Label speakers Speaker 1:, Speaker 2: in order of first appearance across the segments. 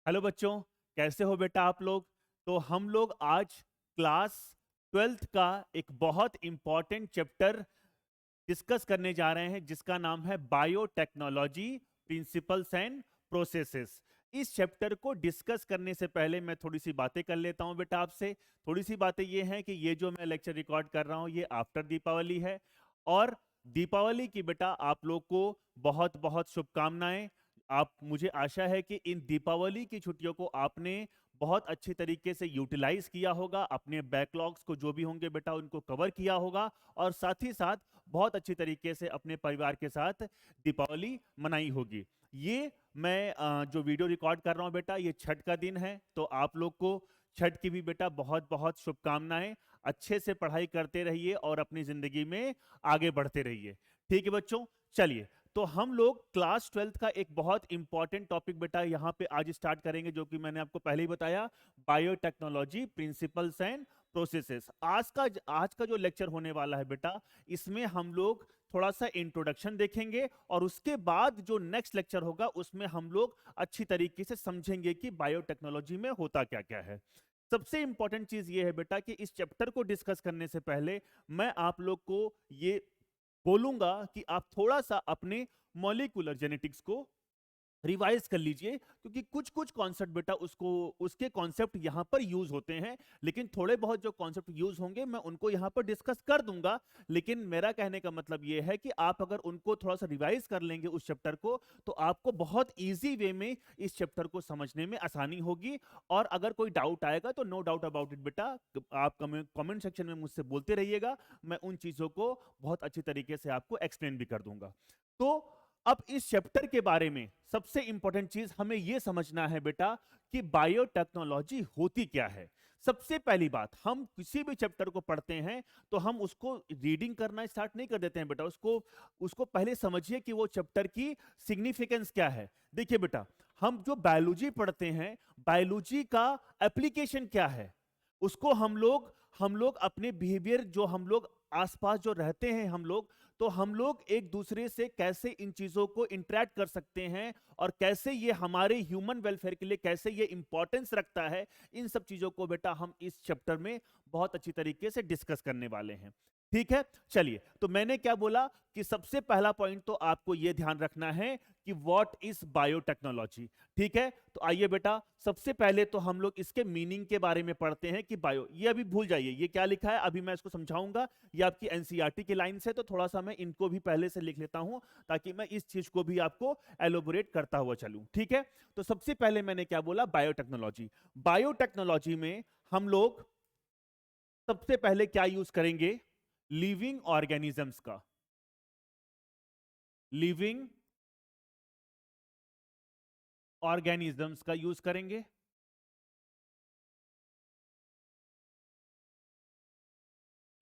Speaker 1: Hello बच्चों, कैसे हो बेटा आप लोग। तो हम लोग आज क्लास 12th का एक बहुत इंपॉर्टेंट चैप्टर डिस्कस करने जा रहे हैं जिसका नाम है बायोटेक्नोलॉजी प्रिंसिपल्स एंड प्रोसेसेस। इस चैप्टर को डिस्कस करने से पहले मैं थोड़ी सी बातें कर लेता हूं बेटा आपसे। थोड़ी सी बातें ये हैं कि ये जो मैं लेक्चर रिकॉर्ड कर रहा हूं ये आफ्टर दीपावली है और दीपावली की बेटा आप लोग को बहुत बहुत शुभकामनाएं। आप मुझे आशा है कि इन दीपावली की छुट्टियों को आपने बहुत अच्छी तरीके से यूटिलाइज किया होगा, अपने बैकलॉग्स को जो भी होंगे बेटा उनको कवर किया होगा और साथ ही साथ बहुत अच्छी तरीके से अपने परिवार के साथ दीपावली मनाई होगी। ये मैं जो वीडियो रिकॉर्ड कर रहा हूं बेटा ये छठ का दिन है, तो आप लोग को छठ की भी बेटा बहुत बहुत शुभकामनाएं। अच्छे से पढ़ाई करते रहिए और अपनी जिंदगी में आगे बढ़ते रहिए। ठीक है बच्चों, चलिए तो हम लोग क्लास 12th का एक बहुत इंपॉर्टेंट टॉपिक बेटा यहाँ पे आज स्टार्ट करेंगे जो कि मैंने आपको पहले ही बताया, बायोटेक्नोलॉजी प्रिंसिपल्स एंड प्रोसेसेस। आज का जो लेक्चर होने वाला है बेटा इसमें हम लोग थोड़ा सा इंट्रोडक्शन देखेंगे और उसके बाद जो नेक्स्ट लेक्चर होगा उसमें हम लोग अच्छी तरीके से समझेंगे कि बायोटेक्नोलॉजी में होता क्या क्या है। सबसे इंपॉर्टेंट चीज ये है बेटा कि इस चैप्टर को डिस्कस करने से पहले मैं आप लोग को ये बोलूंगा कि आप थोड़ा सा अपने मॉलिक्यूलर जेनेटिक्स को रिवाइज कर लीजिए, क्योंकि कुछ कुछ कॉन्सेप्ट बेटा उसके कॉन्सेप्ट यहां पर यूज होते हैं, लेकिन थोड़े बहुत जो कॉन्सेप्ट यूज होंगे मैं उनको यहां पर डिस्कस कर दूंगा। लेकिन मेरा कहने का मतलब यह है कि आप अगर उनको थोड़ा सा रिवाइज कर लेंगे उस चैप्टर को तो आपको बहुत इजी वे में इस चैप्टर को समझने में आसानी होगी। और अगर कोई डाउट आएगा तो नो डाउट अबाउट इट बेटा आप कमेंट सेक्शन में मुझसे बोलते रहिएगा, मैं उन चीजों को बहुत अच्छी तरीके से आपको एक्सप्लेन भी कर दूंगा। तो अब इस चैप्टर के बारे में सबसे इंपॉर्टेंट चीज हमें यह समझना है बेटा कि बायोटेक्नोलॉजी होती क्या है। सबसे पहली बात, हम किसी भी चैप्टर को पढ़ते हैं तो हम उसको रीडिंग करना स्टार्ट नहीं कर देते हैं बेटा, उसको उसको पहले समझिए कि वो चैप्टर की सिग्निफिकेंस क्या है। देखिए बेटा, हम जो बायोलॉजी पढ़ते हैं, बायोलॉजी का एप्लीकेशन क्या है, उसको हम लोग अपने बिहेवियर, जो हम लोग आसपास जो रहते हैं हम लोग एक दूसरे से कैसे इन चीजों को इंटरेक्ट कर सकते हैं और कैसे ये हमारे ह्यूमन वेलफेयर के लिए कैसे ये इंपॉर्टेंस रखता है, इन सब चीजों को बेटा हम इस चैप्टर में बहुत अच्छी तरीके से डिस्कस करने वाले हैं। ठीक है, चलिए तो मैंने क्या बोला कि सबसे पहला पॉइंट तो आपको यह ध्यान रखना है कि व्हाट इज बायोटेक्नोलॉजी। ठीक है, तो आइए बेटा सबसे पहले तो हम लोग इसके मीनिंग के बारे में पढ़ते हैं कि बायो, ये अभी भूल जाइए ये क्या लिखा है, अभी मैं इसको समझाऊंगा। ये आपकी एनसीईआरटी की लाइन से, तो थोड़ा सा मैं इनको भी पहले से लिख लेता हूं ताकि मैं इस चीज को भी आपको एलोबोरेट करता हुआ चलूं। ठीक है, तो सबसे पहले मैंने क्या बोला, बायोटेक्नोलॉजी। बायोटेक्नोलॉजी में हम लोग सबसे पहले क्या यूज करेंगे, लिविंग ऑर्गेनिजम्स का, लिविंग ऑर्गेनिजम्स का यूज करेंगे।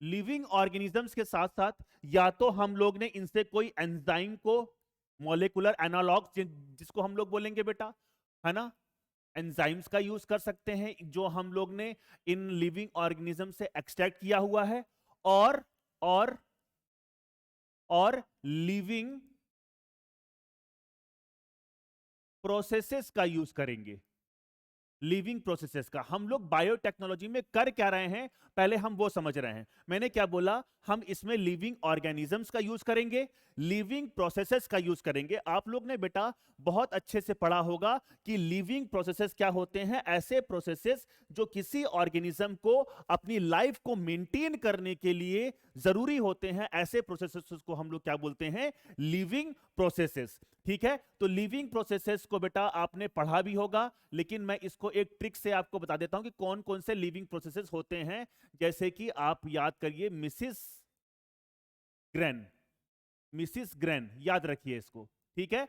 Speaker 1: लिविंग ऑर्गेनिजम्स के साथ साथ या तो हम लोग ने इनसे कोई एंजाइम को, मॉलिक्यूलर एनालॉग जिसको हम लोग बोलेंगे बेटा, है ना, एंजाइम्स का यूज कर सकते हैं जो हम लोग ने इन लिविंग ऑर्गेनिज्म से एक्सट्रैक्ट किया हुआ है। और और और लिविंग प्रोसेसेस का यूज करेंगे। लिविंग प्रोसेसेस का हम लोग बायोटेक्नोलॉजी में कर क्या रहे हैं, पहले हम वो समझ रहे हैं। मैंने क्या बोला, हम इसमें लिविंग ऑर्गेनिजम्स का यूज करेंगे, लिविंग प्रोसेसेस का यूज करेंगे। आप लोग ने बेटा बहुत अच्छे से पढ़ा होगा कि लिविंग प्रोसेसेस क्या होते हैं, ऐसे प्रोसेसेस जो किसी ऑर्गेनिज्म को अपनी लाइफ को मेंटेन करने के लिए जरूरी होते हैं, ऐसे प्रोसेसेस को हम लोग क्या बोलते हैं, लिविंग प्रोसेसेस। ठीक है, तो लिविंग प्रोसेसेस को बेटा आपने पढ़ा भी होगा, लेकिन मैं इसको एक ट्रिक से आपको बता देता हूं कि कौन कौन से लिविंग प्रोसेसेस होते हैं। जैसे कि आप याद करिए मिसिस ग्रेन, मिसिस ग्रेन याद रखिए इसको। ठीक है,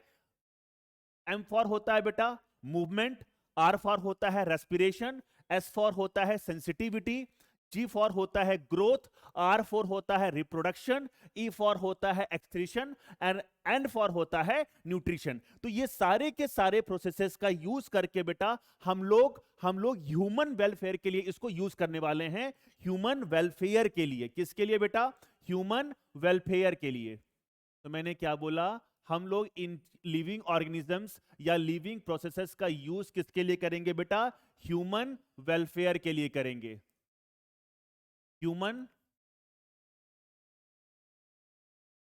Speaker 1: एम फॉर होता है बेटा मूवमेंट, आर फॉर होता है रेस्पिरेशन, एस फॉर होता है सेंसिटिविटी, जी फॉर होता है ग्रोथ, आर फॉर होता है रिप्रोडक्शन, ई फॉर होता है एक्सक्रीशन एंड एंड फॉर होता है न्यूट्रिशन। तो ये सारे के सारे प्रोसेसेस का यूज करके बेटा हम लोग ह्यूमन वेलफेयर के लिए इसको यूज करने वाले हैं। ह्यूमन वेलफेयर के लिए, किसके लिए बेटा, ह्यूमन वेलफेयर के लिए। तो मैंने क्या बोला, हम लोग इन लिविंग ऑर्गेनिजम्स या लिविंग प्रोसेसेस का यूज किसके लिए करेंगे बेटा? ह्यूमन वेलफेयर के लिए करेंगे। ह्यूमन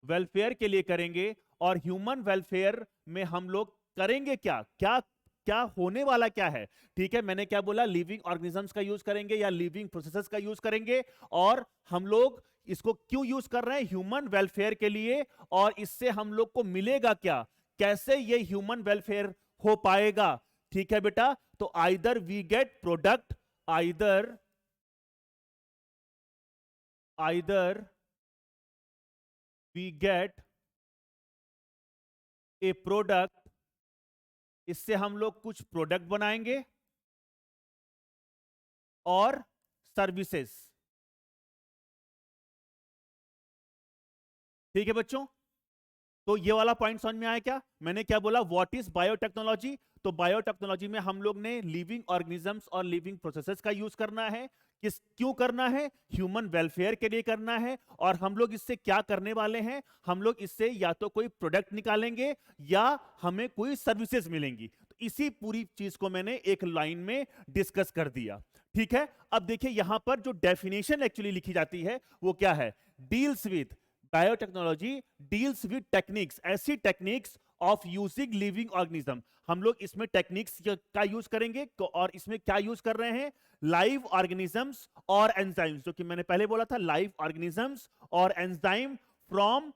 Speaker 1: वेलफेयर के लिए करेंगे। और ह्यूमन वेलफेयर में हम लोग करेंगे क्या क्या क्या होने वाला क्या है? ठीक है, मैंने क्या बोला? लिविंग ऑर्गेनिजम्स का यूज करेंगे या लिविंग प्रोसेसेस का यूज करेंगे। और हम लोग इसको क्यों यूज कर रहे हैं? ह्यूमन वेलफेयर के लिए। और इससे हम लोग को मिलेगा क्या? कैसे ये ह्यूमन वेलफेयर हो पाएगा? ठीक है बेटा, तो either we get product, either we get a product, इससे हम लोग कुछ प्रोडक्ट बनाएंगे, और सर्विसेज। ठीक है बच्चों, तो ये वाला पॉइंट समझ में आया क्या? मैंने क्या बोला? What is biotechnology? तो बायोटेक्नोलॉजी में हम लोग ने लिविंग ऑर्गेनिजम्स और लिविंग प्रोसेसेस का यूज करना है। क्यों करना है? ह्यूमन वेलफेयर के लिए करना है। और हम लोग इससे क्या करने वाले हैं? हम लोग इससे या तो कोई प्रोडक्ट निकालेंगे या हमें कोई सर्विसेज मिलेंगी। तो इसी पूरी चीज को मैंने एक लाइन में डिस्कस कर दिया। ठीक है, अब देखिए यहां पर जो डेफिनेशन एक्चुअली लिखी जाती है वो क्या है? Deals with biotechnology deals with techniques, ऐसी techniques of using living organism. हम लोग इसमें टेक्निक्स का यूज करेंगे। और इसमें क्या यूज कर रहे हैं? लाइव ऑर्गेनिजम्स और एंजाइम्स, जो कि मैंने पहले बोला था, लाइव ऑर्गेनिजम्स और enzyme from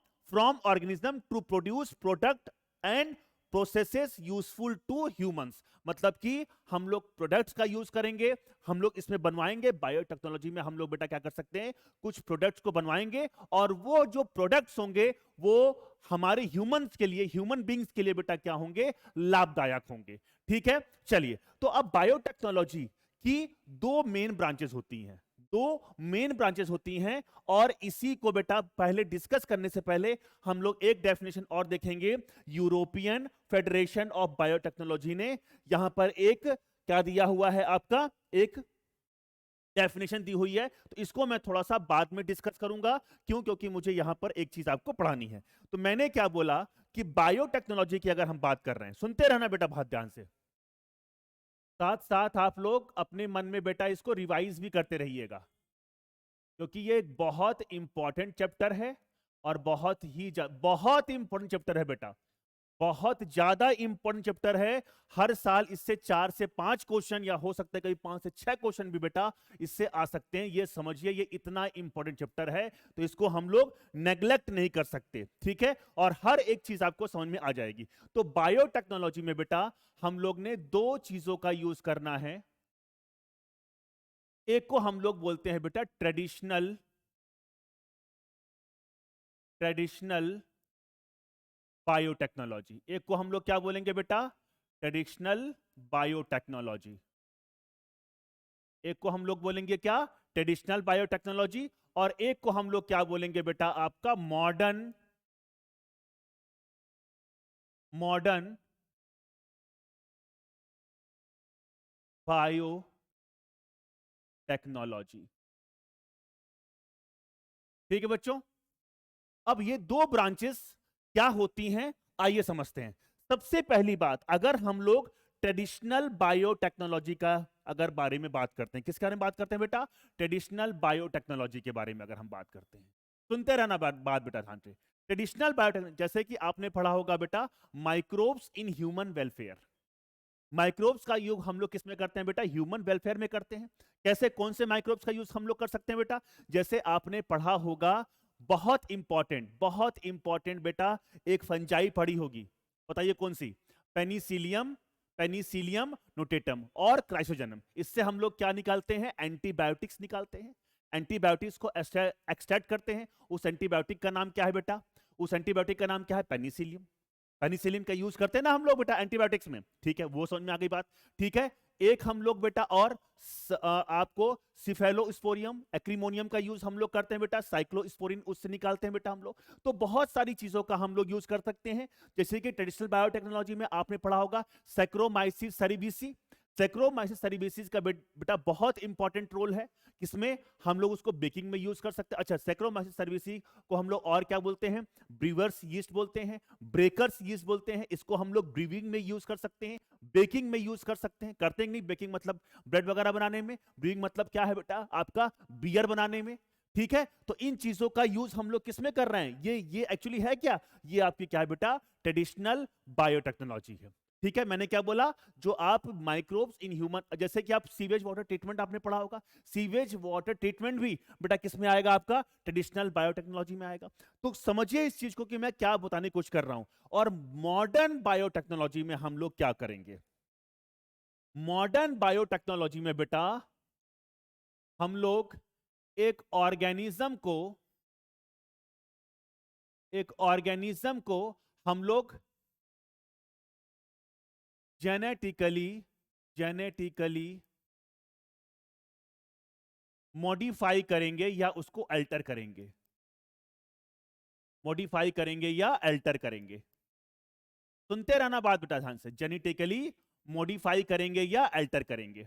Speaker 1: organism to produce product and processes useful to humans. मतलब कि हम लोग प्रोडक्ट्स का यूज करेंगे, हम लोग इसमें बनवाएंगे। बायोटेक्नोलॉजी में हम लोग बेटा क्या कर सकते हैं? कुछ प्रोडक्ट्स को बनवाएंगे, और वो जो प्रोडक्ट्स होंगे वो हमारे ह्यूमंस के लिए, ह्यूमन बींग्स के लिए बेटा क्या होंगे? लाभदायक होंगे। ठीक है, चलिए, तो अब बायोटेक्नोलॉजी की दो मेन ब्रांचेस होती हैं, और इसी को बेटा पहले डिस्कस करने से पहले हम लोग एक डेफिनेशन और देखेंगे। यूरोपियन फेडरेशन ऑफ बायोटेक्नोलॉजी ने यहां पर एक क्या दिया हुआ है? आपका एक डेफिनेशन दी हुई है। तो इसको मैं थोड़ा सा बाद में डिस्कस करूंगा। क्यों? क्योंकि मुझे यहां पर एक चीज आपको पढ़ानी है। तो मैंने क्या बोला कि बायोटेक्नोलॉजी की अगर हम बात कर रहे हैं, सुनते रहना बेटा बहुत ध्यान से, साथ साथ आप लोग अपने मन में बेटा इसको रिवाइज भी करते रहिएगा, क्योंकि ये एक बहुत इंपॉर्टेंट चैप्टर है। और बहुत इंपॉर्टेंट चैप्टर है बेटा, बहुत ज्यादा इंपॉर्टेंट चैप्टर है। हर साल इससे 4 से 5 क्वेश्चन, या हो सकता है कभी 5 से 6 क्वेश्चन भी बेटा इससे आ सकते हैं। ये समझिए, ये इतना इंपॉर्टेंट चैप्टर है, तो इसको हम लोग नेग्लेक्ट नहीं कर सकते। ठीक है, और हर एक चीज आपको समझ में आ जाएगी। तो बायोटेक्नोलॉजी में बेटा हम लोग ने दो चीजों का यूज करना है। एक को हम लोग बोलते हैं बेटा ट्रेडिशनल बायोटेक्नोलॉजी। एक को हम लोग क्या बोलेंगे बेटा? Traditional biotechnology. एक को हम लोग बोलेंगे क्या? Traditional biotechnology. और एक को हम लोग क्या बोलेंगे बेटा? आपका मॉडर्न बायोटेक्नोलॉजी। ठीक है बच्चों, अब ये दो ब्रांचेस क्या होती हैं आइए समझते हैं। सबसे पहली बात, अगर हम लोग ट्रेडिशनल बायोटेक्नोलॉजी का अगर बारे में बात करते हैं, किसके बारे में बात करते हैं बेटा? ट्रेडिशनल बायोटेक्नोलॉजी के बारे में अगर हम बात करते हैं, सुनते रहना बात बेटा ध्यान से। ट्रेडिशनल बायोटेक्नोलॉजी, जैसे कि आपने पढ़ा होगा बेटा microbes in human welfare. Microbes का यूज हम लोग किस में करते हैं बेटा? ह्यूमन वेलफेयर में करते हैं। कैसे? कौन से माइक्रोब्स का यूज हम लोग कर सकते हैं बेटा? जैसे आपने पढ़ा होगा, बहुत इंपॉर्टेंट बेटा, एक फंजाई पढ़ी होगी, बताइए कौन सी? पेनिसिलियम नोटेटम और क्राइसोजेनम। इससे हम लोग क्या निकालते हैं? एंटीबायोटिक्स निकालते हैं। एंटीबायोटिक्स को एक्सट्रैक्ट करते हैं। उस एंटीबायोटिक का नाम क्या है बेटा? उस एंटीबायोटिक का नाम क्या है? पेनिसिलियम। पेनिसिलिन का यूज करते हैं ना हम लोग बेटा एंटीबायोटिक्स में। ठीक है, वो समझ में आ गई बात। ठीक है, एक हम लोग बेटा और आपको सिफेलोस्पोरियम एक्रीमोनियम का यूज हम लोग करते हैं बेटा, साइक्लोस्पोरिन उससे निकालते हैं बेटा हम लोग। तो बहुत सारी चीजों का हम लोग यूज कर सकते हैं। जैसे कि ट्रेडिशनल बायोटेक्नोलॉजी में आपने पढ़ा होगा सैक्रोमाइसिस सेरेविसी। सैक्रोमाइसिस सेरेब्रेसिस का बेटा बहुत इंपॉर्टेंट रोल है, किसमें हम लोग उसको बेकिंग में यूज कर सकते हैं। अच्छा, सैक्रोमाइसिस सेरेब्रेसिस को हम लोग और क्या बोलते हैं, ब्रीवर्स यीस्ट बोलते हैं, ब्रेकर्स यीस्ट बोलते हैं। इसको हम लोग ब्रीविंग में यूज कर सकते हैं, बेकिंग में यूज कर सकते हैं। करते हैं नहीं, बेकिंग मतलब ब्रेड वगैरह बनाने में, ब्रीविंग मतलब क्या है बेटा आपका बियर बनाने में। ठीक है, तो इन चीजों का यूज हम लोग किसमें कर रहे हैं, ये एक्चुअली है क्या, ये आपकी क्या है बेटा, ट्रेडिशनल बायोटेक्नोलॉजी है। ठीक है, मैंने क्या बोला, जो आप माइक्रोब्स इन ह्यूमन, जैसे कि आप सीवेज वाटर ट्रीटमेंट आपने पढ़ा होगा, सीवेज वाटर ट्रीटमेंट भी बेटा किसमें आएगा, आपका ट्रेडिशनल बायोटेक्नोलॉजी में आएगा। तो समझिए इस चीज को कि मैं क्या बताने की कोशिश कर रहा हूं। और मॉडर्न बायोटेक्नोलॉजी में हम लोग क्या करेंगे, मॉडर्न बायोटेक्नोलॉजी में बेटा हम लोग एक ऑर्गेनिज्म को हम लोग जेनेटिकली मॉडिफाई करेंगे या उसको अल्टर करेंगे, मॉडिफाई करेंगे या अल्टर करेंगे। सुनते रहना बात बेटा ध्यान से, जेनेटिकली मॉडिफाई करेंगे या अल्टर करेंगे।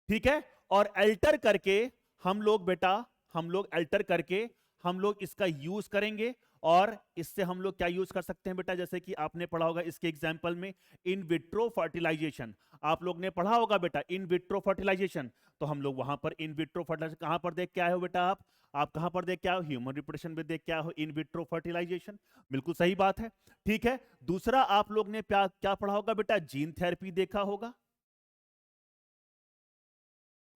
Speaker 1: ठीक है, और अल्टर करके हम लोग बेटा, हम लोग अल्टर करके हम लोग इसका यूज करेंगे। और इससे हम लोग क्या यूज कर सकते हैं बेटा, जैसे कि आपने पढ़ा होगा इसके एग्जांपल में इन विट्रो फर्टिलाइजेशन, आप लोग ने पढ़ा होगा बेटा इन विट्रो फर्टिलाइजेशन। तो हम लोग वहां पर इन विट्रो फर्टिलाइजेशन कहां पर देख के आए हो बेटा, आप कहां पर देख के आए हो, ह्यूमन रिप्रोडक्शन में देख के आए हो इन विट्रो फर्टिलाइजेशन, बिल्कुल सही बात है। ठीक है, दूसरा आप लोग ने क्या क्या पढ़ा होगा बेटा, जीन थेरेपी देखा होगा,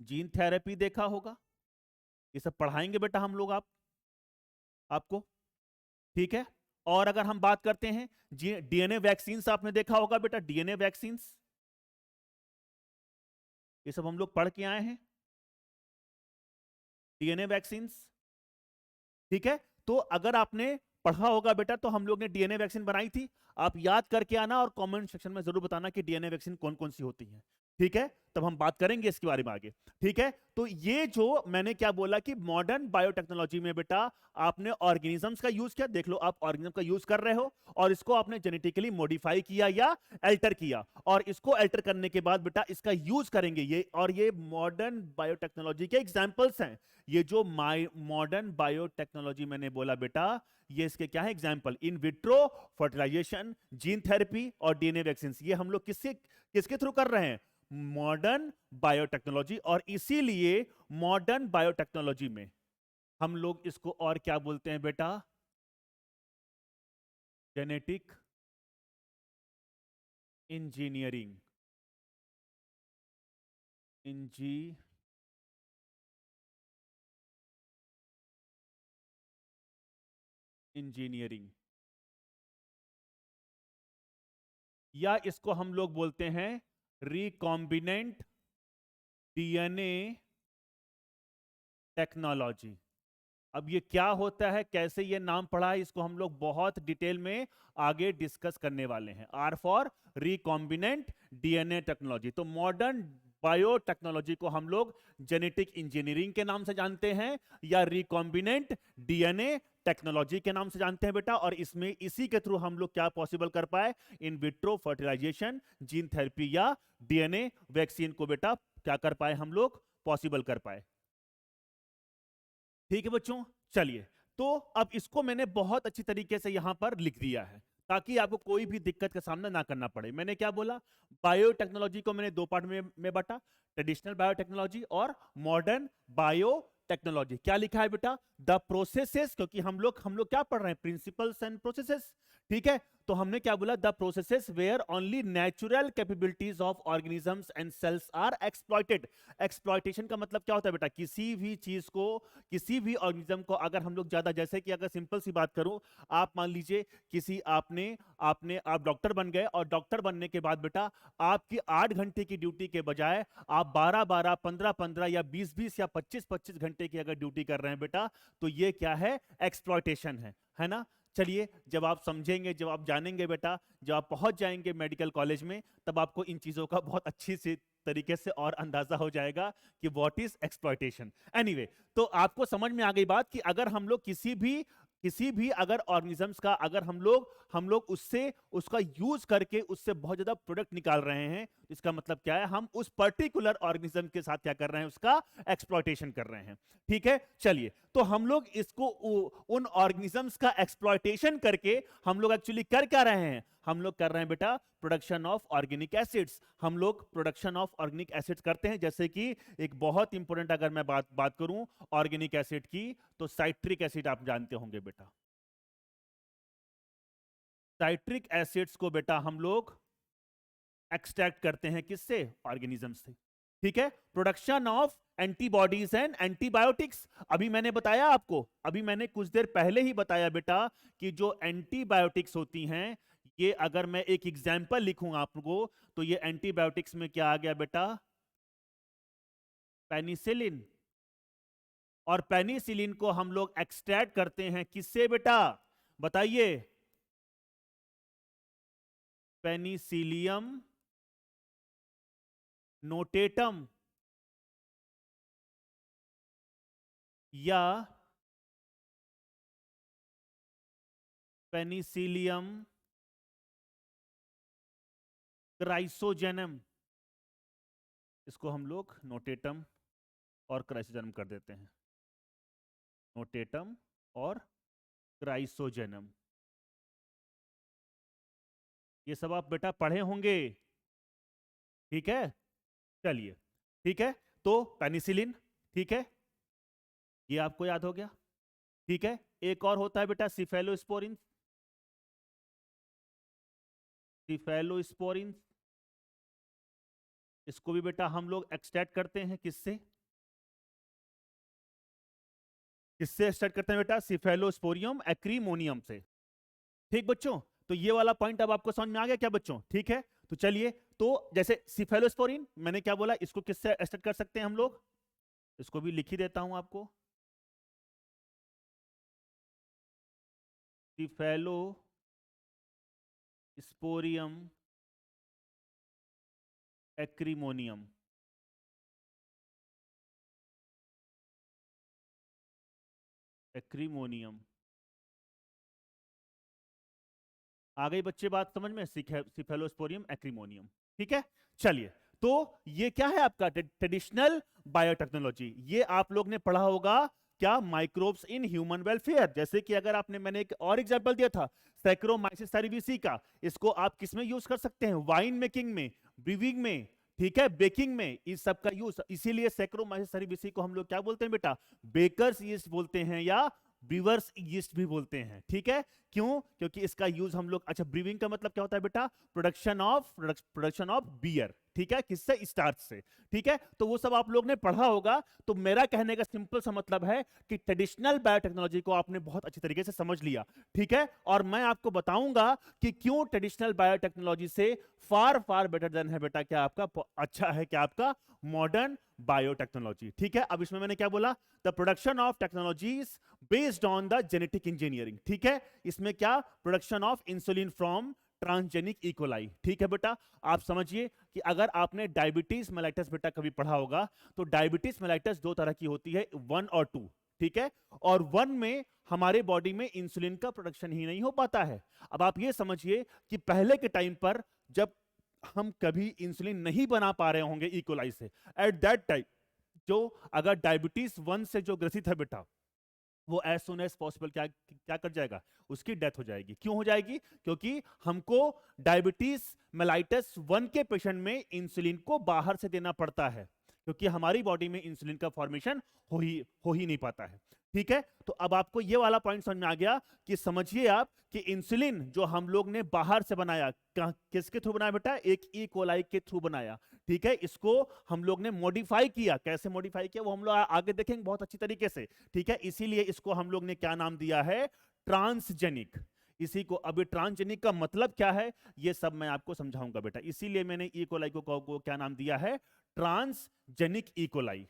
Speaker 1: जीन थेरेपी देखा होगा, ये सब पढ़ाएंगे बेटा हम लोग आपको। ठीक है, और अगर हम बात करते हैं डीएनए वैक्सीन, आपने देखा होगा बेटा डीएनए वैक्सीन, ये सब हम लोग पढ़ के आए हैं, डीएनए वैक्सीन। ठीक है, तो अगर आपने पढ़ा होगा बेटा तो हम लोग ने डीएनए वैक्सीन बनाई थी, आप याद करके आना और कमेंट सेक्शन में जरूर बताना कि डीएनए वैक्सीन कौन कौन सी होती है। ठीक है, तब हम बात करेंगे इसके बारे में आगे। ठीक है, तो ये जो मैंने क्या बोला कि मॉडर्न बायोटेक्नोलॉजी में बेटा आपने ऑर्गेनिजम्स का यूज किया, देख लो आप ऑर्गेनिज्म का यूज कर रहे हो, और इसको आपने जेनेटिकली मॉडिफाई किया या अल्टर किया, और इसको अल्टर करने के बाद बेटा इसका यूज करेंगे ये, और ये मॉडर्न बायोटेक्नोलॉजी के एग्जांपल्स हैं। ये जो मॉडर्न बायोटेक्नोलॉजी मैंने बोला बेटा, ये इसके क्या है example, in vitro fertilisation, gene therapy और डीएनए वैक्सीन। ये हम लोग किसके थ्रू कर रहे हैं, मॉडर्न बायोटेक्नोलॉजी। और इसीलिए मॉडर्न बायोटेक्नोलॉजी में हम लोग इसको और क्या बोलते हैं बेटा, जेनेटिक इंजीनियरिंग, इंजीनियरिंग, या इसको हम लोग बोलते हैं रिकॉम्बिनेंट डीएनए टेक्नोलॉजी। अब ये क्या होता है, कैसे ये नाम पड़ा है, इसको हम लोग बहुत डिटेल में आगे डिस्कस करने वाले हैं। R for recombinant DNA technology. तो मॉडर्न बायोटेक्नोलॉजी को हम लोग जेनेटिक इंजीनियरिंग के नाम से जानते हैं या रिकॉम्बिनेंट डीएनए टेक्नोलॉजी के नाम से जानते हैं बेटा। और इसमें इसी के थ्रू हम लोग क्या पॉसिबल कर पाए, in vitro fertilisation, gene therapy या डीएनए वैक्सीन को बेटा क्या कर पाए, हम लोग पॉसिबल कर पाए। ठीक है बच्चों, चलिए, तो अब इसको मैंने बहुत अच्छी तरीके से यहां पर लिख दिया है ताकि आपको कोई भी दिक्कत का सामना ना करना पड़े। मैंने क्या बोला, बायोटेक्नोलॉजी को मैंने दो पार्ट में बांटा, ट्रेडिशनल बायोटेक्नोलॉजी और मॉडर्न बायोटेक्नोलॉजी। क्या लिखा है बेटा, द प्रोसेसेस, क्योंकि हम लोग क्या पढ़ रहे हैं, प्रिंसिपल्स एंड प्रोसेसेस। ठीक है, तो हमने क्या बोला, the processes where only natural capabilities of organisms and cells are exploited. Exploitation का मतलब क्या होता है बेटा, किसी भी चीज को, किसी भी ऑर्गेनिज्म को अगर हम लोग ज्यादा, जैसे कि अगर सिंपल सी बात करूं, आप मान लीजिए किसी आप डॉक्टर बन गए, और डॉक्टर बनने के बाद बेटा आपकी 8 घंटे की ड्यूटी के बजाय आप 12-12, 15-15 या 20-20 या 25-25 घंटे की अगर ड्यूटी कर रहे हैं बेटा, तो ये क्या है, एक्सप्लॉइटेशन है ना। चलिए, जब आप समझेंगे, जब आप जानेंगे बेटा, जब आप पहुंच जाएंगे मेडिकल कॉलेज में, तब आपको इन चीजों का बहुत अच्छी से तरीके से और अंदाजा हो जाएगा कि व्हाट इज एक्सप्लॉइटेशन। एनीवे, तो आपको समझ में आ गई बात कि अगर हम लोग किसी भी किसी भी अगर ऑर्गेनिजम्स का अगर हम लोग उससे उसका यूज करके उससे बहुत ज्यादा प्रोडक्ट निकाल रहे हैं, इसका मतलब क्या है, हम उस पर्टिकुलर ऑर्गेनिज्म के साथ क्या कर रहे हैं, उसका एक्सप्लॉयटेशन कर रहे हैं। ठीक है, चलिए, तो हम लोग इसको उन ऑर्गेनिजम्स का एक्सप्लॉयटेशन करके हम लोग एक्चुअली कर क्या रहे हैं, हम लोग कर रहे हैं बेटा प्रोडक्शन ऑफ ऑर्गेनिक एसिड्स। हम लोग प्रोडक्शन ऑफ ऑर्गेनिक एसिड्स करते हैं, जैसे कि एक बहुत इंपॉर्टेंट अगर मैं बात करूं ऑर्गेनिक एसिड की, तो साइट्रिक एसिड आप जानते होंगे बेटा। साइट्रिक एसिड्स को बेटा हम लोग एक्सट्रैक्ट करते हैं किससे, ऑर्गेनिज्म से। ठीक है, production of antibodies and antibiotics. अभी मैंने बताया आपको, अभी मैंने कुछ देर पहले ही बताया बेटा कि जो एंटीबायोटिक्स होती हैं, ये अगर मैं एक एग्जाम्पल लिखूं आपको, तो ये एंटीबायोटिक्स में क्या आ गया बेटा, पेनिसिलिन। और पेनिसिलिन को हम लोग एक्सट्रैक्ट करते हैं किससे बेटा, बताइए, पेनिसिलियम नोटेटम या पेनिसिलियम क्राइसोजेनम। इसको हम लोग नोटेटम और क्राइसोजेनम कर देते हैं, नोटेटम और क्राइसोजेनम। ये सब आप बेटा पढ़े होंगे। ठीक है, चलिए, ठीक है, तो पेनिसिलिन, ठीक है, ये आपको याद हो गया। ठीक है, एक और होता है बेटा सिफेलोस्पोरिन, सिफेलोस्पोरिन। इसको भी बेटा हम लोग एक्सट्रैक्ट करते हैं किससे, किससे एक्सट्रैक्ट करते हैं बेटा, सिफेलोस्पोरियम एक्रीमोनियम से। ठीक बच्चों, तो ये वाला पॉइंट अब आपको समझ में आ गया क्या बच्चों, ठीक है। तो चलिए, तो जैसे सिफेलोस्पोरिन मैंने क्या बोला, इसको किससे एक्सट्रैक्ट कर सकते हैं हम लोग, इसको भी लिख ही देता हूं आपको, सिफेलोस्पोरियम एक्रीमोनियम। एक्रीमोनियम आ गई बच्चे बात समझ में, सिफेलोस्पोरियम एक्रीमोनियम। ठीक है, चलिए, तो ये क्या है आपका ट्रेडिशनल बायोटेक्नोलॉजी, ये आप लोग ने पढ़ा होगा क्या, माइक्रोब्स इन ह्यूमन वेलफेयर। जैसे कि अगर आपने, मैंने एक और एग्जांपल दिया था सैक्रोमाइसिस सेरेविसी का, इसको आप किस में यूज कर सकते हैं, वाइन मेकिंग में, ब्रीविंग में, ठीक है, बेकिंग में, इस सब का यूज। इसीलिए सैक्रोमाइसिस सेरेविसी को हम लोग क्या बोलते हैं बेटा, बेकर्स यीस्ट बोलते हैं या ब्रीवर्स यीस्ट भी बोलते हैं। ठीक है, क्यों, क्योंकि इसका यूज हम लोग, अच्छा ब्रीविंग का मतलब क्या होता है बेटा, प्रोडक्शन ऑफ बियर, ठीक है, किससे, स्टार्च से। ठीक है, तो वो सब आप लोग ने पढ़ा होगा। तो मेरा कहने का सिंपल सा मतलब है कि ट्रेडिशनल बायोटेक्नोलॉजी को आपने बहुत अच्छी तरीके से समझ लिया। ठीक है, और मैं आपको बताऊंगा कि क्यों ट्रेडिशनल बायोटेक्नोलॉजी से फार फार बेटर देन है बेटा, क्या आपका अच्छा है, क्या आपका मॉडर्न बायोटेक्नोलॉजी। ठीक है, अब इसमें मैंने क्या बोला, the production of technologies based on the genetic engineering. ठीक है, इसमें क्या, production of insulin from transgenic E coli. ठीक है बेटा, आप समझिए कि अगर आपने डायबिटीज मेलाइटस बेटा कभी पढ़ा होगा, तो डायबिटीज मेलाइटस दो तरह की होती है, 1 और 2। ठीक है, और 1 में हमारे बॉडी में इंसुलिन का प्रोडक्शन ही नहीं हो पाता है। अब आप ये समझिए कि पहले के टाइम पर जब हम कभी इंसुलिन नहीं बना पा रहे होंगे इकोलाई से, एट दैट टाइम जो अगर डायबिटीज 1 से जो ग्रसित है बेटा, वो एज सुन एज पॉसिबल क्या क्या कर जाएगा, उसकी डेथ हो जाएगी। क्यों हो जाएगी, क्योंकि हमको डायबिटीज मेलाइटस 1 के पेशेंट में इंसुलिन को बाहर से देना पड़ता है, क्योंकि हमारी बॉडी में इंसुलिन का फॉर्मेशन हो ही नहीं पाता है। ठीक है, तो अब आपको ये वाला पॉइंट समझ में आ गया कि समझिए आप कि इंसुलिन जो हम लोग ने बाहर से बनाया, किसके थ्रू बनाया बेटा, एक ई कोलाई के थ्रू बनाया। ठीक है, इसको हम लोग ने मॉडिफाई किया, कैसे मॉडिफाई किया वो हम लोग आगे देखेंगे बहुत अच्छी तरीके से। ठीक है, इसीलिए इसको हम लोग ने क्या नाम दिया है, ट्रांसजेनिक। इसी को, अभी ट्रांसजेनिक का मतलब क्या है ये सब मैं आपको समझाऊंगा बेटा, इसीलिए मैंने ई कोलाई को क्या नाम दिया है, transgenic E coli,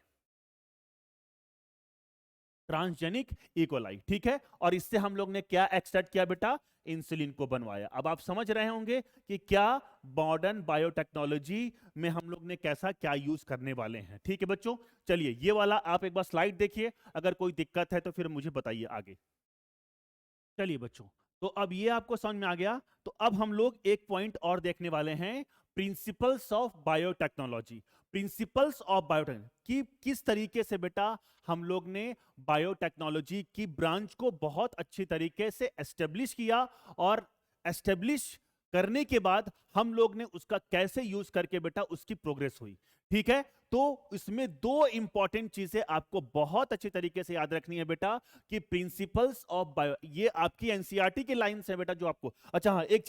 Speaker 1: transgenic E coli. ठीक है, और इससे हम लोग ने क्या एक्सट्रैक्ट किया बेटा, इंसुलिन को बनवाया। अब आप समझ रहे होंगे कि क्या मॉडर्न बायोटेक्नोलॉजी में हम लोग ने कैसा क्या यूज करने वाले हैं। ठीक है बच्चों, चलिए ये वाला आप एक बार स्लाइड देखिए, अगर कोई दिक्कत है तो फिर मुझे बताइए आगे। चलिए बच्चों, तो अब ये आपको समझ में आ गया। तो अब हम लोग एक पॉइंट और देखने वाले हैं, principles of biotechnology. Principles of biotechnology कि किस तरीके से बेटा हम लोग ने बायोटेक्नोलॉजी की ब्रांच को बहुत अच्छी तरीके से एस्टेब्लिश किया, और एस्टेब्लिश करने के बाद हम लोग ने उसका कैसे यूज करके बेटा उसकी प्रोग्रेस हुई। ठीक है, तो इसमें दो इंपॉर्टेंट चीजें आपको बहुत अच्छी तरीके से याद रखनी है बेटा, कि प्रिंसिपल्स ऑफ बायो, ये आपकी एनसीईआरटी की लाइंस है बेटा जो आपको। अच्छा हाँ, एक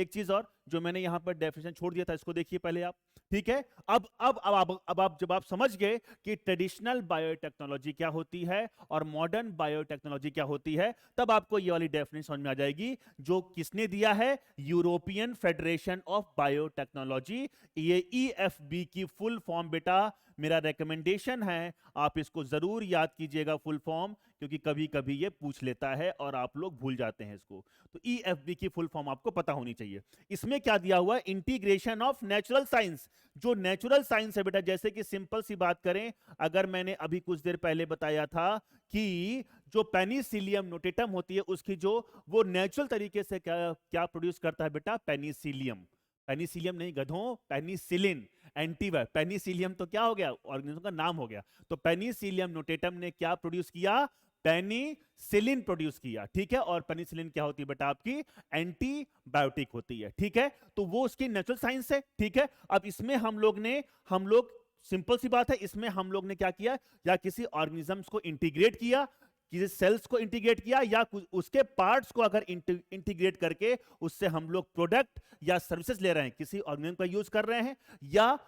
Speaker 1: चीज और जो मैंने यहां पर डेफिनेशन छोड़ दिया था, इसको देखिए पहले आप। ठीक है, अब आप जब आप समझ गए कि ट्रेडिशनल बायोटेक्नोलॉजी क्या होती है और मॉडर्न बायोटेक्नोलॉजी क्या होती है, तब आपको ये वाली डेफिनेशन समझ में आ जाएगी, जो किसने दिया है, यूरोपियन फेडरेशन ऑफ बायोटेक्नोलॉजी। ये ईएफबी की फुल फॉर्म बेटा मेरा रिकमेंडेशन है, आप इसको जरूर याद कीजिएगा फुल फॉर्म, क्योंकि कभी कभी ये पूछ लेता है और आप लोग भूल जाते हैं इसको। तो ईएफबी की फुल फॉर्म आपको पता होनी चाहिए। इसमें क्या दिया हुआ है, इंटीग्रेशन ऑफ नेचुरल साइंस। जो नेचुरल साइंस है बेटा, जैसे कि सिंपल सी बात करें, अगर मैंने अभी कुछ देर पहले बताया था कि जो पेनिसिलियम नोटेटम होती है, उसकी जो वो नेचुरल तरीके से क्या क्या प्रोड्यूस करता है बेटा, पेनिसिलियम। पेनिसिलियम नहीं गधों, पेनिसिलिन। एंटीवायरस, पेनिसिलियम तो क्या हो गया, ऑर्गेनिज्म का नाम हो गया। तो पेनिसिलियम नोटेटम ने क्या प्रोड्यूस किया, पेनिसिलिन प्रोड्यूस किया। ठीक है, और पेनिसिलिन क्या होती है बेटा, आपकी एंटीबायोटिक होती है। ठीक है, तो वो उसकी नेचुरल साइंस है। ठीक है, अब इसमें हम लोग सिंपल सी बात है, इसमें हम लोग ने क्या किया, या किसी ऑर्गेनिजम्स को इंटीग्रेट किया, किसी सेल्स को इंटीग्रेट किया, या उसके पार्ट्स को अगर इंटीग्रेट करके उससे हम लोग प्रोडक्ट या सर्विसेज ले रहे हैं, किसी ऑर्गेनिज्म का यूज कर रहे हैं, या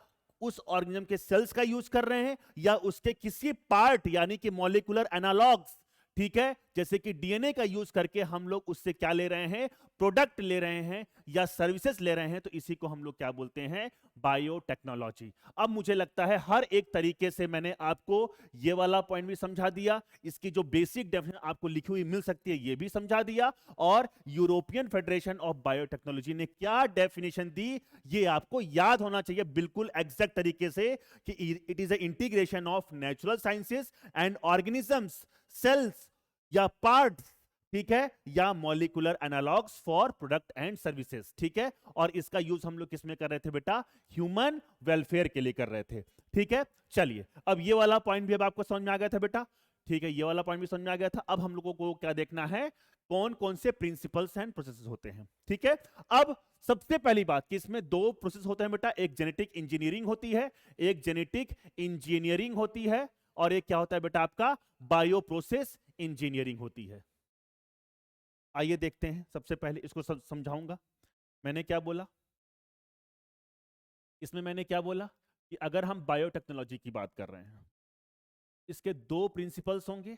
Speaker 1: उस ऑर्गेनिज्म के सेल्स का यूज कर रहे हैं, या उसके किसी पार्ट यानी कि मॉलिक्यूलर एनालॉग्स, ठीक है, जैसे कि डीएनए का यूज करके हम लोग उससे क्या ले रहे हैं, प्रोडक्ट ले रहे हैं या सर्विसेज ले रहे हैं, तो इसी को हम लोग क्या बोलते हैं, बायोटेक्नोलॉजी। अब मुझे लगता है हर एक तरीके से मैंने आपको ये वाला पॉइंट भी समझा दिया, इसकी जो बेसिक डेफिनेशन आपको लिखी हुई मिल सकती है ये भी समझा दिया, और यूरोपियन फेडरेशन ऑफ बायोटेक्नोलॉजी ने क्या डेफिनेशन दी ये आपको याद होना चाहिए बिल्कुल एग्जैक्ट तरीके से, कि it is a integration of natural sciences and organisms, cells या पार्ट्स, ठीक है, या molecular analogs for product and services. ठीक है, और इसका यूज हम लोग किसमें कर रहे थे बेटा, ह्यूमन वेलफेयर के लिए कर रहे थे। ठीक है, चलिए अब ये वाला पॉइंट भी अब आपको समझ में आ गया था बेटा। ठीक है, ये वाला पॉइंट भी समझ में आ गया था। अब हम लोगों को क्या देखना है, कौन कौन से प्रिंसिपल्स एंड प्रोसेसेस होते हैं। ठीक है, अब सबसे पहली बात कि इसमें दो प्रोसेस होते हैं बेटा, एक जेनेटिक इंजीनियरिंग होती है, एक जेनेटिक इंजीनियरिंग होती है, और एक क्या होता है बेटा आपका, बायो प्रोसेस इंजीनियरिंग होती है। आइए देखते हैं, सबसे पहले इसको समझाऊंगा। मैंने क्या बोला इसमें, मैंने क्या बोला कि अगर हम बायोटेक्नोलॉजी की बात कर रहे हैं, इसके दो प्रिंसिपल्स होंगे।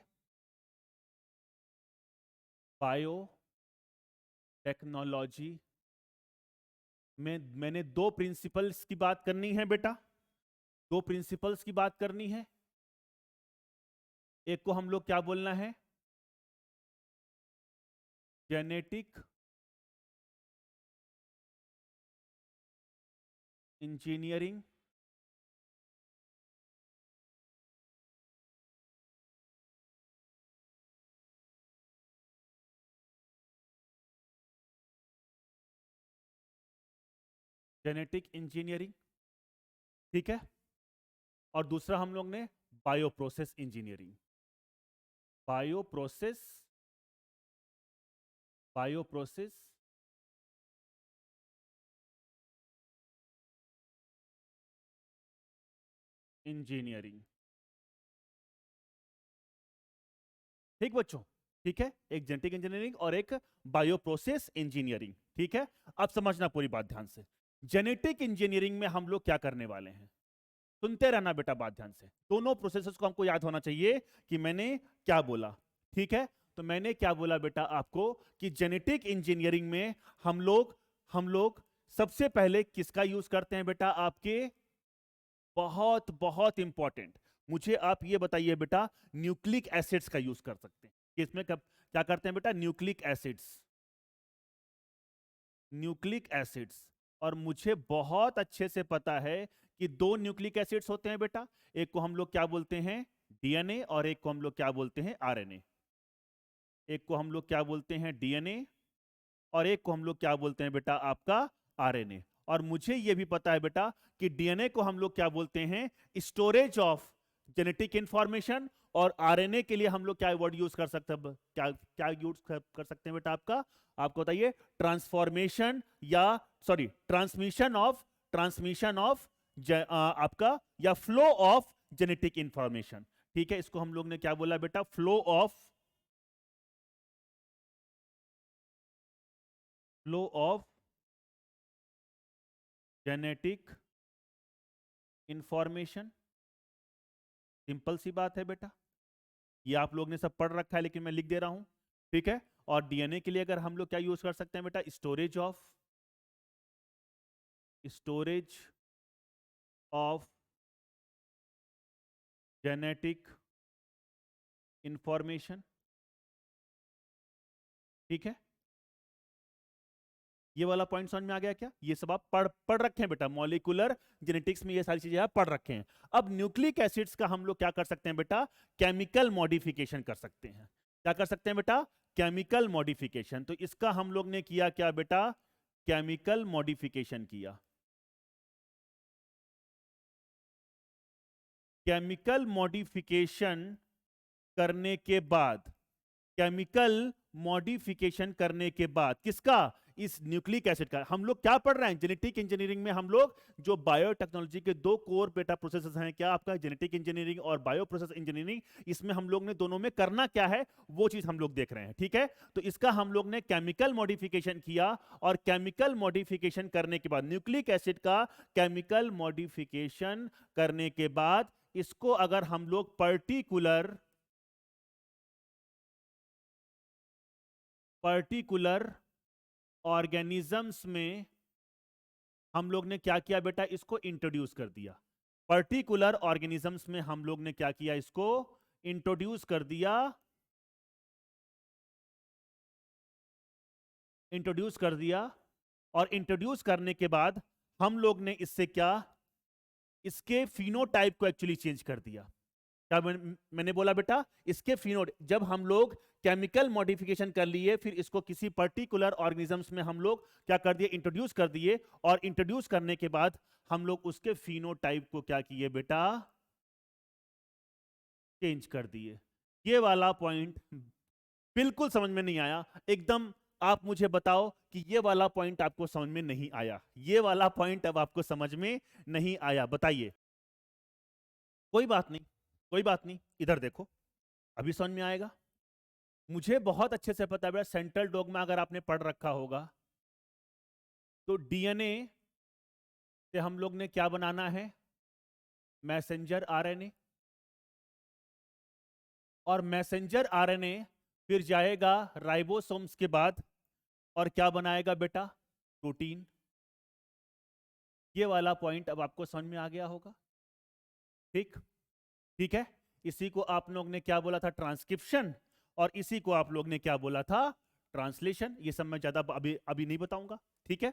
Speaker 1: बायो टेक्नोलॉजी में मैंने दो प्रिंसिपल्स की बात करनी है बेटा, दो प्रिंसिपल्स की बात करनी है। एक को हम लोग क्या बोलना है, जेनेटिक इंजीनियरिंग, जेनेटिक इंजीनियरिंग। ठीक है, और दूसरा हम लोग ने bio process engineering, bio process, bio process engineering. ठीक बच्चों, ठीक है, एक जेनेटिक इंजीनियरिंग और एक बायो प्रोसेस इंजीनियरिंग। ठीक है, अब समझना पूरी बात ध्यान से। जेनेटिक इंजीनियरिंग में हम लोग क्या करने वाले हैं, सुनते रहना बेटा बात ध्यान से, दोनों प्रोसेसेस को हमको याद होना चाहिए कि मैंने क्या बोला। ठीक है, तो मैंने क्या बोला बेटा आपको, कि जेनेटिक इंजीनियरिंग में हम लोग सबसे पहले किसका यूज करते हैं बेटा, आपके बहुत बहुत इंपॉर्टेंट, मुझे आप ये बताइए बेटा, न्यूक्लिक एसिड्स का यूज कर सकते हैं। किसमें कब क्या करते हैं बेटा, न्यूक्लिक एसिड्स, न्यूक्लिक एसिड्स। और मुझे बहुत अच्छे से पता है कि दो न्यूक्लिक एसिड्स होते हैं बेटा, एक को हम लोग क्या बोलते हैं, डीएनए, और एक को हम लोग क्या बोलते हैं, आरएनए। एक को हम लोग क्या बोलते हैं डीएनए, और एक को हम लोग क्या बोलते हैं बेटा आपका आरएनए। और मुझे ये भी पता है बेटा कि डीएनए को हम लोग क्या बोलते हैं, स्टोरेज ऑफ जेनेटिक इंफॉर्मेशन, और आरएनए के लिए हम लोग क्या वर्ड यूज कर सकते हैं, क्या क्या यूज कर सकते हैं बेटा आपको बताइए, ट्रांसफॉर्मेशन या सॉरी ट्रांसमिशन ऑफ आपका या फ्लो ऑफ जेनेटिक इंफॉर्मेशन। ठीक है, इसको हम लोग ने क्या बोला बेटा, flow of genetic information. Simple सी बात है बेटा, ये आप लोग ने सब पढ़ रखा है लेकिन मैं लिख दे रहा हूं। ठीक है, और डीएनए के लिए अगर हम लोग क्या यूज कर सकते हैं बेटा, स्टोरेज ऑफ जेनेटिक इंफॉर्मेशन। ठीक है, ये वाला पॉइंट समझ में आ गया क्या? ये सब आप पढ़ रखे हैं बेटा, मॉलिक्यूलर जेनेटिक्स में ये सारी चीजें आप पढ़ रखे हैं। अब न्यूक्लिक एसिड्स का हम लोग क्या कर सकते हैं बेटा, केमिकल मॉडिफिकेशन कर सकते हैं। क्या कर सकते हैं बेटा, केमिकल मॉडिफिकेशन। तो इसका हम लोग ने किया क्या बेटा, केमिकल मॉडिफिकेशन किया। केमिकल मॉडिफिकेशन करने के बाद, केमिकल मॉडिफिकेशन करने के बाद किसका, इस न्यूक्लिक एसिड का। हम लोग क्या पढ़ रहे हैं, जेनेटिक इंजीनियरिंग में हम लोग जो बायोटेक्नोलॉजी के दो कोर बेटा प्रोसेसेस हैं, क्या आपका जेनेटिक इंजीनियरिंग और बायो प्रोसेस इंजीनियरिंग, इसमें हम लोग ने दोनों में करना क्या है वो चीज हम लोग देख रहे हैं। ठीक है, तो इसका हम लोग ने केमिकल मॉडिफिकेशन किया, और केमिकल मॉडिफिकेशन करने के बाद न्यूक्लिक एसिड का केमिकल मॉडिफिकेशन करने के बाद इसको अगर हम लोग पर्टिकुलर ऑर्गेनिजम्स में हम लोग ने क्या किया बेटा, इसको इंट्रोड्यूस कर दिया। पर्टिकुलर ऑर्गेनिजम्स में हम लोग ने क्या किया, इसको इंट्रोड्यूस कर दिया, और इंट्रोड्यूस करने के बाद हम लोग ने इससे क्या, इसके फिनोटाइप को एक्चुअली चेंज कर दिया। क्या मैंने बोला बेटा, इसके फिनोटाइप, जब हम लोग केमिकल मॉडिफिकेशन कर लिए, फिर इसको किसी पर्टिकुलर ऑर्गेनिजम्स में हम लोग क्या कर दिए, इंट्रोड्यूस कर दिए, और इंट्रोड्यूस करने के बाद हम लोग उसके फिनोटाइप को क्या किए बेटा, चेंज कर दिए। ये वाला पॉइंट बिल्कुल समझ में नहीं आया एकदम, आप मुझे बताओ कि ये वाला पॉइंट आपको समझ में नहीं आया, ये वाला पॉइंट अब आपको समझ में नहीं आया, बताइए। कोई बात नहीं, कोई बात नहीं, इधर देखो, अभी समझ में आएगा। मुझे बहुत अच्छे से पता है, सेंट्रल डॉगमा अगर आपने पढ़ रखा होगा तो डीएनए से हम लोग ने क्या बनाना है, मैसेंजर आरएनए, और मैसेंजर आरएनए फिर जाएगा राइबोसोम्स के बाद और क्या बनाएगा बेटा, प्रोटीन। ये वाला पॉइंट अब आपको समझ में आ गया होगा। ठीक, ठीक है, इसी को आप लोग ने क्या बोला था, ट्रांसक्रिप्शन, और इसी को आप लोग ने क्या बोला था, ट्रांसलेशन। ये सब मैं ज्यादा अभी अभी नहीं बताऊंगा। ठीक है,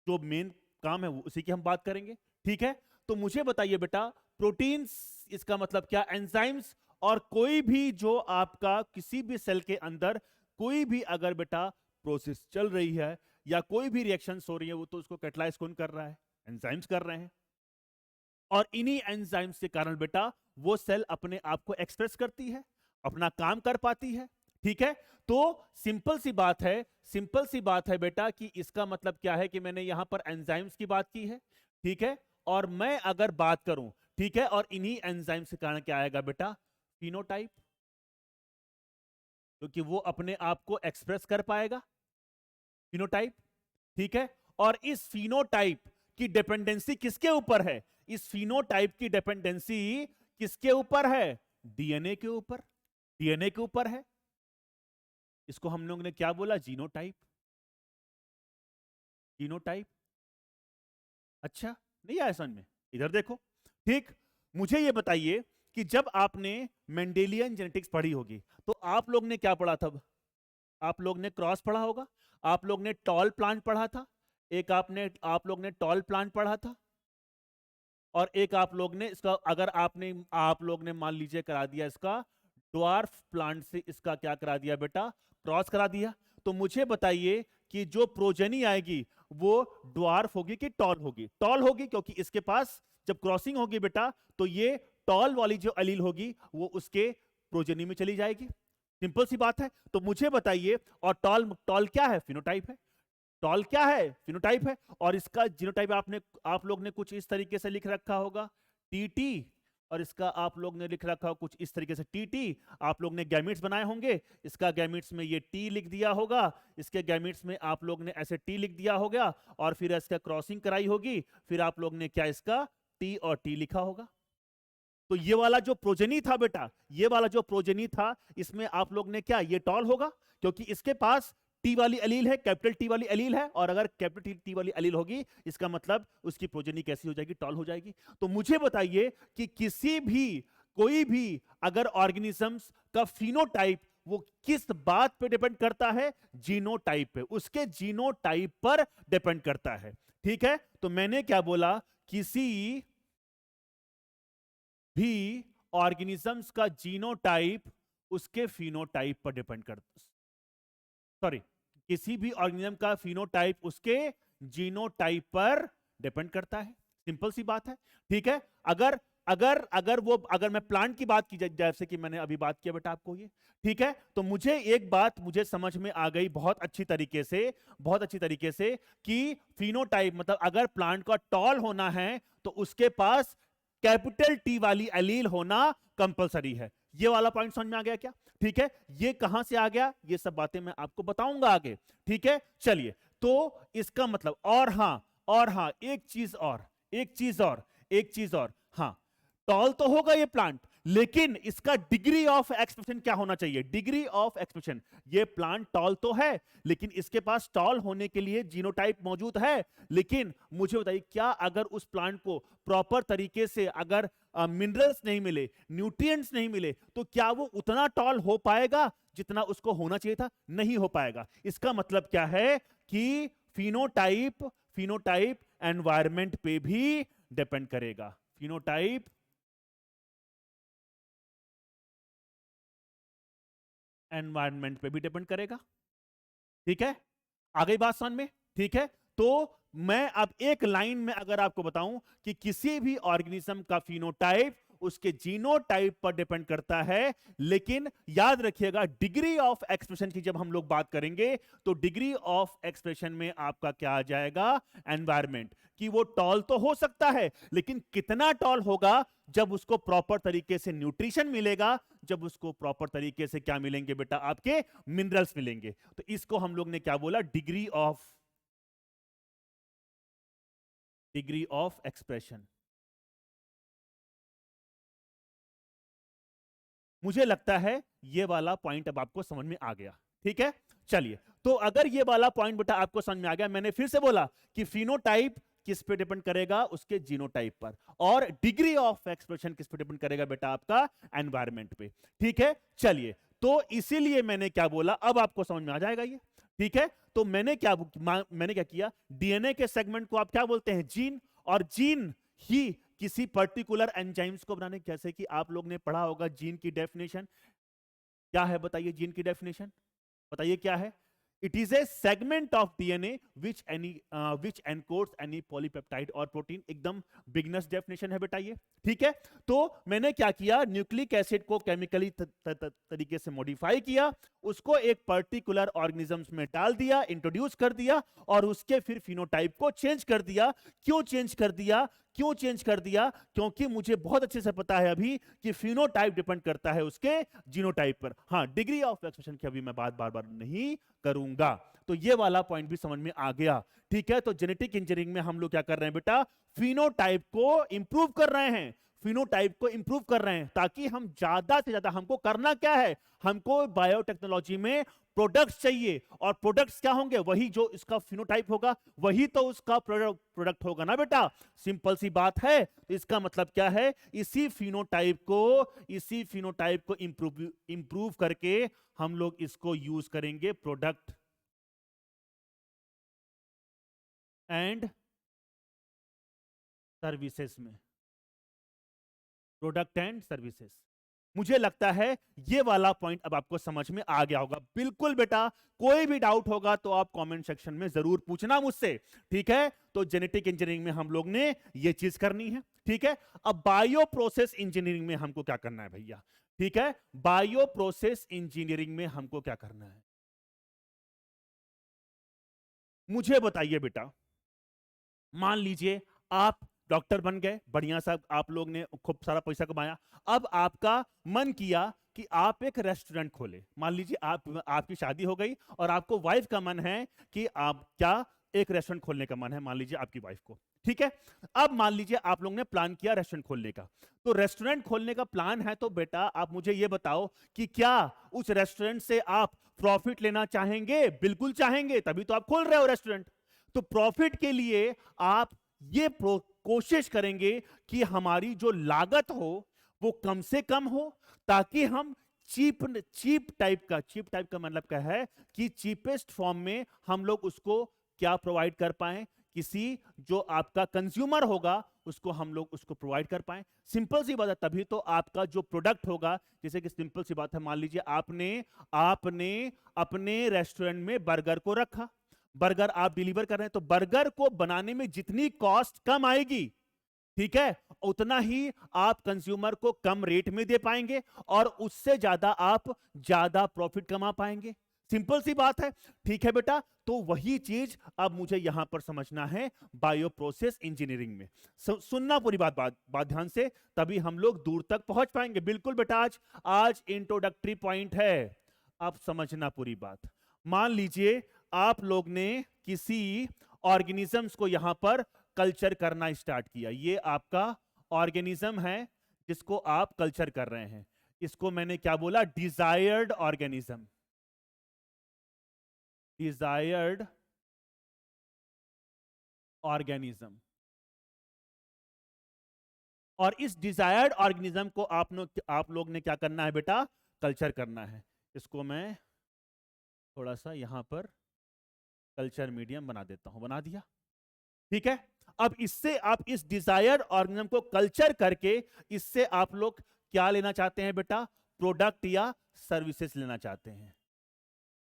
Speaker 1: जो मेन काम है वो उसी की हम बात करेंगे। ठीक है, तो मुझे बताइए बेटा, प्रोटीन्स इसका मतलब क्या, एंजाइम्स, और कोई भी जो आपका किसी भी सेल के अंदर कोई भी अगर बेटा प्रोसेस चल रही है या कोई भी रिएक्शंस हो रही है, वो तो उसको कैटलाइज कौन कर रहा है, एंजाइम्स कर रहे हैं। और इन्हीं एंजाइम्स के कारण बेटा वो सेल अपने आप को एक्सप्रेस करती है, अपना काम कर पाती है। ठीक है, तो सिंपल सी बात है, सिंपल सी बात है बेटा कि इसका मतलब क्या है कि मैंने यहां पर एंजाइम्स की बात की है। ठीक है, और मैं अगर बात करूं, ठीक है, और इन्हीं एंजाइम्स के कारण क्या आएगा बेटा, फिनोटाइप, क्योंकि वो अपने आप को एक्सप्रेस कर पाएगा, फिनोटाइप। ठीक है, और इस फिनोटाइप की डिपेंडेंसी किसके ऊपर है, इस फिनोटाइप की डिपेंडेंसी किसके ऊपर है, डीएनए के ऊपर, डीएनए के ऊपर है। इसको हम लोग ने क्या बोला, जीनोटाइप, जीनोटाइप। अच्छा, नहीं आया समझ में, इधर देखो। ठीक, मुझे ये बताइए कि जब आपने मेंडेलियन जेनेटिक्स पढ़ी होगी तो आप लोग ने क्या पढ़ा था, आप लोग ने क्रॉस पढ़ा होगा, आप लोग ने टॉल प्लांट पढ़ा था, एक आप लोग ने टॉल प्लांट पढ़ा था, और एक आप लोग ने इसका, अगर आप लोग ने मान लीजिए करा दिया इसका ड्वार्फ प्लांट से इसका क्या करा दिया बेटा, क्रॉस करा दिया। तो मुझे बताइए कि जो प्रोजेनी आएगी वो ड्वार्फ होगी कि टॉल होगी? टॉल होगी, क्योंकि इसके पास जब क्रॉसिंग होगी बेटा तो ये टॉल वाली जो एलील होगी वो उसके प्रोजेनी में चली जाएगी। सिंपल सी बात है। तो मुझे बताइए, और टॉल, टॉल क्या है? फिनोटाइप है। टॉल क्या है? फिनोटाइप है। और इसका जीनोटाइप आप लोग ने कुछ इस तरीके से लिख रखा होगा, टीटी, और इसका आप लोग ने लिख रखा हो कुछ इस तरीके से टीटी। आप लोग ने गैमिट्स बनाए होंगे, इसका गैमिट्स में ये टी लिख दिया होगा, इसके गैमिट्स में आप लोग ने ऐसे टी लिख दिया होगा, और फिर इसका क्रॉसिंग कराई होगी, फिर आप लोग ने क्या इसका टी और टी लिखा होगा। तो ये वाला जो प्रोजेनी था बेटा, ये वाला जो प्रोजेनी था, इसमें आप लोग ने क्या, ये टॉल होगा, क्योंकि इसके पास टी वाली एलील है, कैपिटल टी वाली एलील है, और अगर कैपिटल टी वाली एलील होगी इसका मतलब उसकी प्रोजेनी कैसी हो जाएगी, टॉल हो जाएगी। तो मुझे बताइए कि किसी भी, कोई भी अगर ऑर्गेनिजम्स का फिनोटाइप वो किस बात पे डिपेंड करता है? जीनोटाइप पे, उसके जीनोटाइप पर डिपेंड करता है। ठीक है, तो मैंने क्या बोला, किसी भी ऑर्गेनिजम्स का जीनोटाइप उसके फिनोटाइप पर डिपेंड करता, सॉरी, किसी भी ऑर्गेनिज्म का फिनोटाइप उसके जीनोटाइप पर डिपेंड करता है। सिंपल सी बात है। ठीक है, अगर अगर अगर वो, अगर मैं प्लांट की बात की, जैसे कि मैंने अभी बात किया बेटा आपको ये, ठीक है, तो मुझे एक बात मुझे समझ में आ गई बहुत अच्छी तरीके से, बहुत अच्छी तरीके से, कि फिनोटाइप मतलब अगर प्लांट का टॉल होना है तो उसके पास कैपिटल टी वाली एलील होना कंपलसरी है। ये वाला पॉइंट समझ में आ गया क्या? ठीक है, ये कहां से आ गया, ये सब बातें मैं आपको बताऊंगा आगे। ठीक है, चलिए, तो इसका मतलब, और हां, एक चीज और, एक चीज और, हां, टॉल तो होगा ये प्लांट, लेकिन इसका डिग्री ऑफ एक्सप्रेशन क्या होना चाहिए? डिग्री ऑफ एक्सप्रेशन, ये प्लांट टॉल तो है, लेकिन इसके पास टॉल होने के लिए जीनोटाइप मौजूद है। लेकिन मुझे बताइए, क्या अगर उस प्लांट को प्रॉपर तरीके से अगर मिनरल्स नहीं मिले, न्यूट्रिएंट्स नहीं मिले, तो क्या वो उतना टॉल हो पाएगा जितना उसको होना चाहिए था? नहीं हो पाएगा। इसका मतलब क्या है कि फिनोटाइप, फिनोटाइप एनवायरमेंट पे भी डिपेंड करेगा। फिनोटाइप एनवायरनमेंट पे भी डिपेंड करेगा। ठीक है, आ गई बात समझ में? ठीक है, तो मैं अब एक लाइन में अगर आपको बताऊं कि किसी भी ऑर्गेनिज्म का फिनोटाइप उसके जीनोटाइप पर डिपेंड करता है, लेकिन याद रखिएगा डिग्री ऑफ एक्सप्रेशन की जब हम लोग बात करेंगे तो डिग्री ऑफ एक्सप्रेशन में आपका क्या आ जाएगा? एनवायरमेंट। कि वो टॉल तो हो सकता है, लेकिन कितना टॉल होगा? जब उसको प्रॉपर तरीके से न्यूट्रिशन मिलेगा, जब उसको प्रॉपर तरीके से क्या मिलेंगे बेटा? आपके मिनरल्स मिलेंगे। तो इसको हम लोग ने क्या बोला? Degree of expression. मुझे लगता है ये वाला पॉइंट अब आपको समझ में आ गया। ठीक है, चलिए, तो अगर ये वाला पॉइंट बेटा आपको समझ में आ गया, मैंने फिर से बोला कि फिनोटाइप किस पे डिपेंड करेगा? उसके जीनोटाइप पर। और डिग्री ऑफ एक्सप्रेशन किस पे डिपेंड करेगा बेटा? आपका एनवायरमेंट पे। ठीक है, चलिए, तो इसीलिए मैंने क्या बोला, अब आपको समझ में आ जाएगा ये। ठीक है, तो मैंने क्या किया, डीएनए के सेगमेंट को आप क्या बोलते हैं? जीन। और जीन ही किसी पर्टिकुलर एंजाइम्स को बनाने, जैसे कि आप लोग ने पढ़ा होगा जीन की डेफिनेशन क्या है? बताइए, जीन की डेफिनेशन बताइए क्या है? It is A segment of DNA which encodes any polypeptide और प्रोटीन। एकदम बिगनर्स डेफिनेशन है बेटा ये। ठीक है, तो मैंने क्या किया, न्यूक्लिक एसिड को केमिकली तरीके से मॉडिफाई किया, उसको एक पर्टिकुलर ऑर्गेनिजम्स में डाल दिया, इंट्रोड्यूस कर दिया, और उसके फिर फिनोटाइप को चेंज कर दिया। क्यों चेंज कर दिया? क्यों चेंज कर दिया? क्योंकि मुझे बहुत अच्छे से पता है अभी कि फिनोटाइप डिपेंड करता है उसके जीनोटाइप पर। हाँ, डिग्री ऑफ एक्सप्रेशन की अभी मैं बात बार बार नहीं करूंगा। तो ये वाला पॉइंट भी समझ में आ गया। ठीक है, तो जेनेटिक इंजीनियरिंग में हम लोग क्या कर रहे हैं बेटा? फिनोटाइप को इंप्रूव कर रहे हैं, फिनोटाइप को इंप्रूव कर रहे हैं, ताकि हम ज्यादा से ज्यादा, हमको करना क्या है? हमको बायोटेक्नोलॉजी में प्रोडक्ट्स चाहिए, और प्रोडक्ट्स क्या होंगे? वही जो इसका फिनोटाइप होगा, वही तो उसका प्रोडक्ट होगा ना बेटा। सिंपल सी बात है। तो इसका मतलब क्या है? इसी फिनोटाइप को इंप्रूव करके हम लोग इसको यूज करेंगे प्रोडक्ट एंड सर्विसेज में। प्रोडक्ट एंड सर्विसेज, मुझे लगता है ये वाला पॉइंट अब आपको समझ में आ गया होगा। बिल्कुल बेटा, कोई भी डाउट होगा तो आप कमेंट सेक्शन में जरूर पूछना मुझसे, ठीक है। तो जेनेटिक इंजीनियरिंग में हम लोग ने ये चीज करनी है, ठीक है। अब बायो प्रोसेस इंजीनियरिंग में हमको क्या करना है भैया, ठीक है। बायो प्रोसेस इंजीनियरिंग में हमको क्या करना है, मुझे बताइए बेटा। मान लीजिए आप डॉक्टर बन गए, बढ़िया सा आप लोग ने खूब सारा पैसा कमाया। अब आपका मन किया कि आप एक रेस्टोरेंट खोले। मान लीजिए आपकी शादी हो गई और आपको वाइफ का मन है कि आप क्या एक रेस्टोरेंट खोलने का मन है, मान लीजिए आपकी वाइफ को, ठीक है। अब मान लीजिए आप लोग ने प्लान किया रेस्टोरेंट खोलने का। तो रेस्टोरेंट खोलने का प्लान है तो बेटा आप मुझे ये बताओ कि क्या उस रेस्टोरेंट से आप प्रॉफिट लेना चाहेंगे? बिल्कुल चाहेंगे, तभी तो आप खोल रहे हो रेस्टोरेंट। तो प्रॉफिट के लिए आप ये कोशिश करेंगे कि हमारी जो लागत हो वो कम से कम हो, ताकि हम चीप टाइप का मतलब क्या है कि चीपेस्ट फॉर्म में हम लोग उसको क्या प्रोवाइड कर पाए, किसी जो आपका कंज्यूमर होगा उसको हम लोग उसको प्रोवाइड कर पाए। सिंपल सी बात है, तभी तो आपका जो प्रोडक्ट होगा, जैसे कि सिंपल सी बात है, मान लीजिए आपने अपने रेस्टोरेंट में बर्गर को रखा, बर्गर आप डिलीवर कर रहे हैं, तो बर्गर को बनाने में जितनी कॉस्ट कम आएगी, ठीक है, उतना ही आप कंज्यूमर को कम रेट में दे पाएंगे और उससे ज्यादा आप ज्यादा प्रॉफिट कमा पाएंगे। सिंपल सी बात है, ठीक है बेटा। तो वही चीज अब मुझे यहां पर समझना है बायो प्रोसेस इंजीनियरिंग में। सुनना पूरी बात ध्यान से, तभी हम लोग दूर तक पहुंच पाएंगे। बिल्कुल बेटा, आज इंट्रोडक्टरी पॉइंट है, अब समझना पूरी बात। मान लीजिए आप लोग ने किसी ऑर्गेनिजम्स को यहां पर कल्चर करना स्टार्ट किया। ये आपका ऑर्गेनिज्म है जिसको आप कल्चर कर रहे हैं। इसको मैंने क्या बोला? Desired organism, desired organism. और इस डिजायर्ड ऑर्गेनिज्म को आप लोग ने क्या करना है बेटा? कल्चर करना है। इसको मैं थोड़ा सा यहां पर कल्चर मीडियम बना देता हूं, बना दिया, ठीक है। अब इससे आप इस डिजायर्ड ऑर्गेनिज्म को कल्चर करके इससे आप लोग क्या लेना चाहते हैं बेटा? प्रोडक्ट या सर्विसेज लेना चाहते हैं।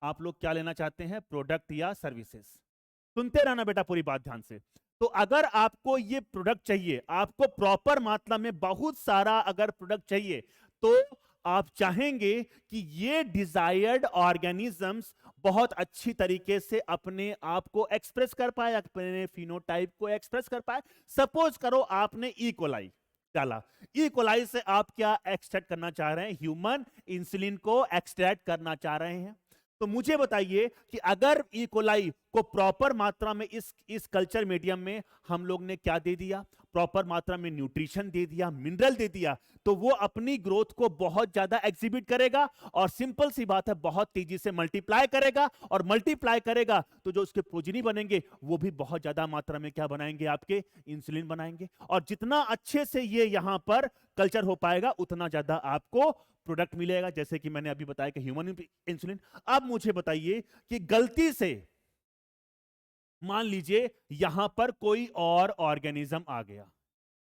Speaker 1: आप लोग क्या लेना चाहते हैं? प्रोडक्ट या सर्विसेज। सुनते रहना बेटा पूरी बात ध्यान से। तो अगर आपको ये प्रोडक्ट चाहिए, आपको प्रॉपर मात्रा में बहुत सारा अगर प्रोडक्ट चाहिए, तो आप चाहेंगे कि ये डिजायर्ड ऑर्गेनिजम्स बहुत अच्छी तरीके से अपने आप को एक्सप्रेस कर पाए, अपने फिनोटाइप को एक्सप्रेस कर पाए। सपोज करो आपने ई कोलाई डाला, ई कोलाई से आप क्या एक्सट्रैक्ट करना चाह रहे हैं? ह्यूमन इंसुलिन को एक्सट्रैक्ट करना चाह रहे हैं। तो मुझे बताइए कि अगर ई कोलाई को प्रॉपर मात्रा में इस कल्चर मीडियम में हम लोग ने क्या दे दिया? प्रॉपर मात्रा में न्यूट्रिशन दे दिया, मिनरल दे दिया, तो वो अपनी ग्रोथ को बहुत ज्यादा एग्जिबिट करेगा और सिंपल सी बात है बहुत तेजी से मल्टीप्लाई करेगा, और मल्टीप्लाई करेगा तो जो उसके प्रोजिनी बनेंगे वो भी बहुत ज्यादा मात्रा में क्या बनाएंगे? आपके इंसुलिन बनाएंगे। और जितना अच्छे से ये यहां पर कल्चर हो पाएगा उतना ज्यादा आपको प्रोडक्ट मिलेगा, जैसे कि मैंने अभी बताया कि ह्यूमन इंसुलिन। अब मुझे बताइए कि गलती से मान लीजिए यहां पर कोई और ऑर्गेनिज्म आ गया,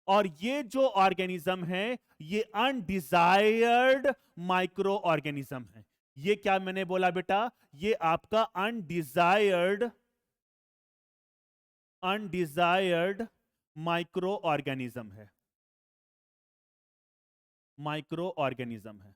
Speaker 1: और ये जो ऑर्गेनिज्म है ये अनडिजायर्ड माइक्रो ऑर्गेनिज्म है। ये क्या मैंने बोला बेटा? ये आपका अनडिजायर्ड माइक्रो ऑर्गेनिज्म है, माइक्रो ऑर्गेनिज्म है।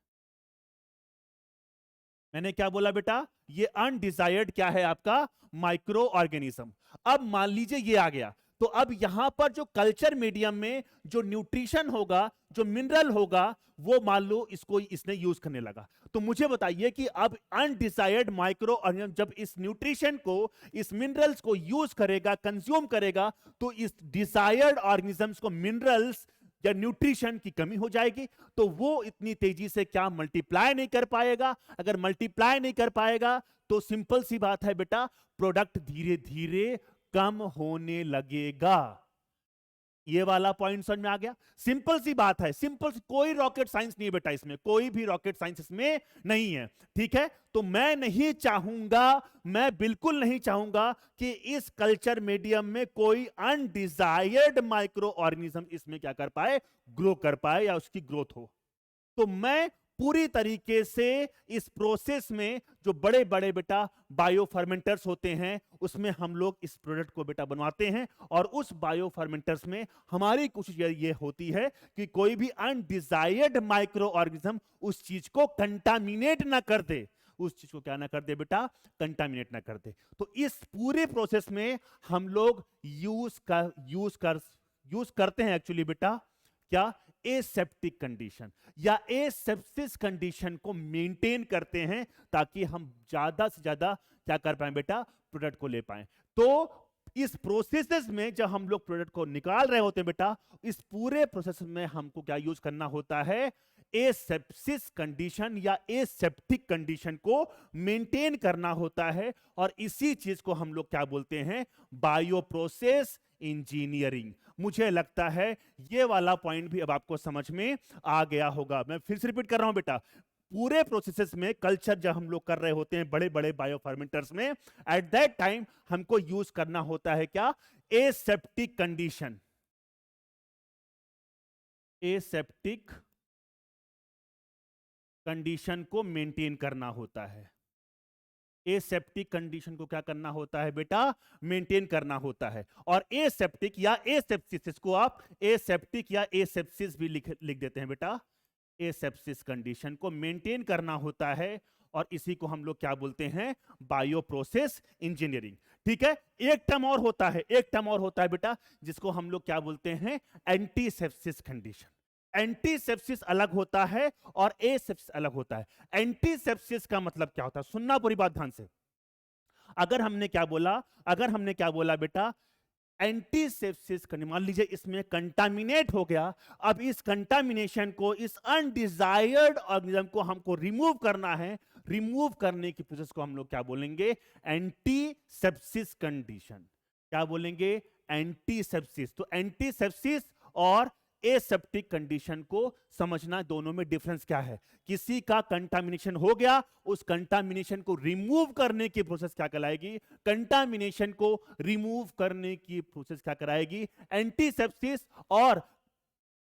Speaker 1: मैंने क्या बोला बेटा? ये अनडिजायर्ड क्या है? आपका माइक्रो ऑर्गेनिज्म। अब मान लीजिए ये आ गया, तो अब यहां पर जो कल्चर मीडियम में जो न्यूट्रिशन होगा, जो मिनरल होगा, वो मान लो इसने यूज करने लगा। तो मुझे बताइए कि अब अनडिजायर्ड माइक्रो ऑर्गेनिज्म जब इस न्यूट्रिशन को, इस मिनरल्स को यूज करेगा, कंज्यूम करेगा, तो इस डिजायर्ड ऑर्गेनिजम्स को मिनरल्स या न्यूट्रिशन की कमी हो जाएगी, तो वो इतनी तेजी से क्या मल्टीप्लाई नहीं कर पाएगा। अगर मल्टीप्लाई नहीं कर पाएगा तो सिंपल सी बात है बेटा, प्रोडक्ट धीरे धीरे कम होने लगेगा। ये वाला पॉइंट समझ में आ गया? सिंपल सी बात है, सिंपल, कोई रॉकेट साइंस नहीं है बेटा, इसमें कोई भी रॉकेट साइंस इसमें नहीं है, ठीक है। तो मैं नहीं चाहूंगा, मैं बिल्कुल नहीं चाहूंगा कि इस कल्चर मीडियम में कोई अनडिजायर्ड माइक्रो ऑर्गेनिज्म इसमें क्या कर पाए? ग्रो कर पाए या उसकी ग्रोथ हो। तो मैं पूरी तरीके से इस प्रोसेस में जो बड़े बड़े बेटा बायो फर्मेंटर्स होते हैं उसमें हम लोग इस प्रोडक्ट को बेटा बनवाते हैं, और उस बायो फर्मेंटर्स में हमारी कोशिश ये होती है कि कोई भी अनडिजायर्ड माइक्रो ऑर्गेनिज्म उस चीज को कंटामिनेट ना कर दे, उस चीज को क्या ना कर दे बेटा, कंटामिनेट ना कर दे। तो इस पूरे प्रोसेस में हम लोग यूज करते हैं एक्चुअली बेटा क्या, एसेप्टिक कंडीशन या एसेप्सिस कंडीशन को मेंटेन करते हैं ताकि हम ज्यादा से ज्यादा क्या कर पाए बेटा, प्रोडक्ट को ले पाए। तो इस प्रोसेस में जब हम लोग प्रोडक्ट को निकाल रहे होते हैं बेटा, इस पूरे प्रोसेस में हमको क्या यूज करना होता है, एसेप्सिस कंडीशन या एसेप्टिक कंडीशन को मेंटेन करना होता है, और इसी चीज को हम लोग क्या बोलते हैं, बायो प्रोसेस इंजीनियरिंग। मुझे लगता है ये वाला पॉइंट भी अब आपको समझ में आ गया होगा। मैं फिर से रिपीट कर रहा हूं बेटा, पूरे प्रोसेसेस में कल्चर जब हम लोग कर रहे होते हैं बड़े बड़े बायो फर्मेंटर्स में, एट दैट टाइम हमको यूज करना होता है क्या, एसेप्टिक कंडीशन। एसेप्टिक कंडीशन को मेंटेन करना होता है। एसेप्टिक कंडीशन को क्या करना होता है बेटा, मेंटेन करना होता है। और एसेप्टिक या एसेप्सिस, इसको आप एसेप्टिक या एसेप्सिस भी लिख देते हैं बेटा, एसेप्सिस कंडीशन को मेंटेन करना होता है, और इसी को हम लोग क्या बोलते हैं, बायो प्रोसेस इंजीनियरिंग। ठीक है, एक टर्म और होता है, एक टर्म और होता है बेटा जिसको हम लोग क्या बोलते हैं, एंटीसेप्सिस कंडीशन। एंटीसेप्सिस अलग होता है और एसेप्सिस अलग होता है। एंटीसेप्सिस का मतलब क्या होता है, सुनना पूरी बात ध्यान से। अगर हमने क्या बोला बेटा, एंटीसेप्सिस मान लीजिए इसमें कंटामिनेट हो गया, अब इस कंटामिनेशन को, इस अनडिजायर्ड ऑर्गेनिज्म को हमको रिमूव करना है। रिमूव करने की प्रोसेस को हम लोग क्या बोलेंगे, एंटीसेप्सिस कंडीशन। क्या बोलेंगे, एंटीसेप्सिस। तो एंटीसेप्सिस और एसेप्टिक कंडीशन को समझना, दोनों में डिफरेंस क्या है। किसी का कंटामिनेशन हो गया, उस कंटामिनेशन को रिमूव करने की प्रोसेस क्या कहलाएगी, कंटामिनेशन को रिमूव करने की प्रोसेस क्या कराएगी, एंटीसेप्सिस। और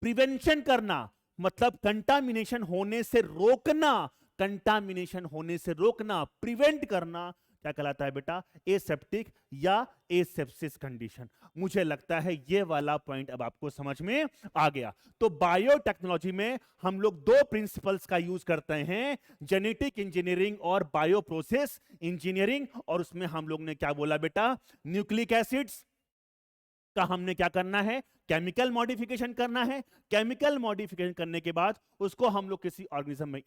Speaker 1: प्रिवेंशन करना मतलब कंटामिनेशन होने से रोकना, कंटामिनेशन होने से रोकना, प्रिवेंट करना क्या कहलाता है बेटा, एसेप्टिक या एसेप्सिस कंडीशन। मुझे लगता है ये वाला पॉइंट अब आपको समझ में आ गया। तो बायोटेक्नोलॉजी में हम लोग दो प्रिंसिपल्स का यूज करते हैं, जेनेटिक इंजीनियरिंग और बायो प्रोसेस इंजीनियरिंग। और उसमें हम लोग ने क्या बोला बेटा, न्यूक्लिक एसिड्स का हमने क्या करना है, केमिकल मॉडिफिकेशन करना है। केमिकल मॉडिफिकेशन करने के बाद उसको हम लोग किसी ऑर्गेनिज्म में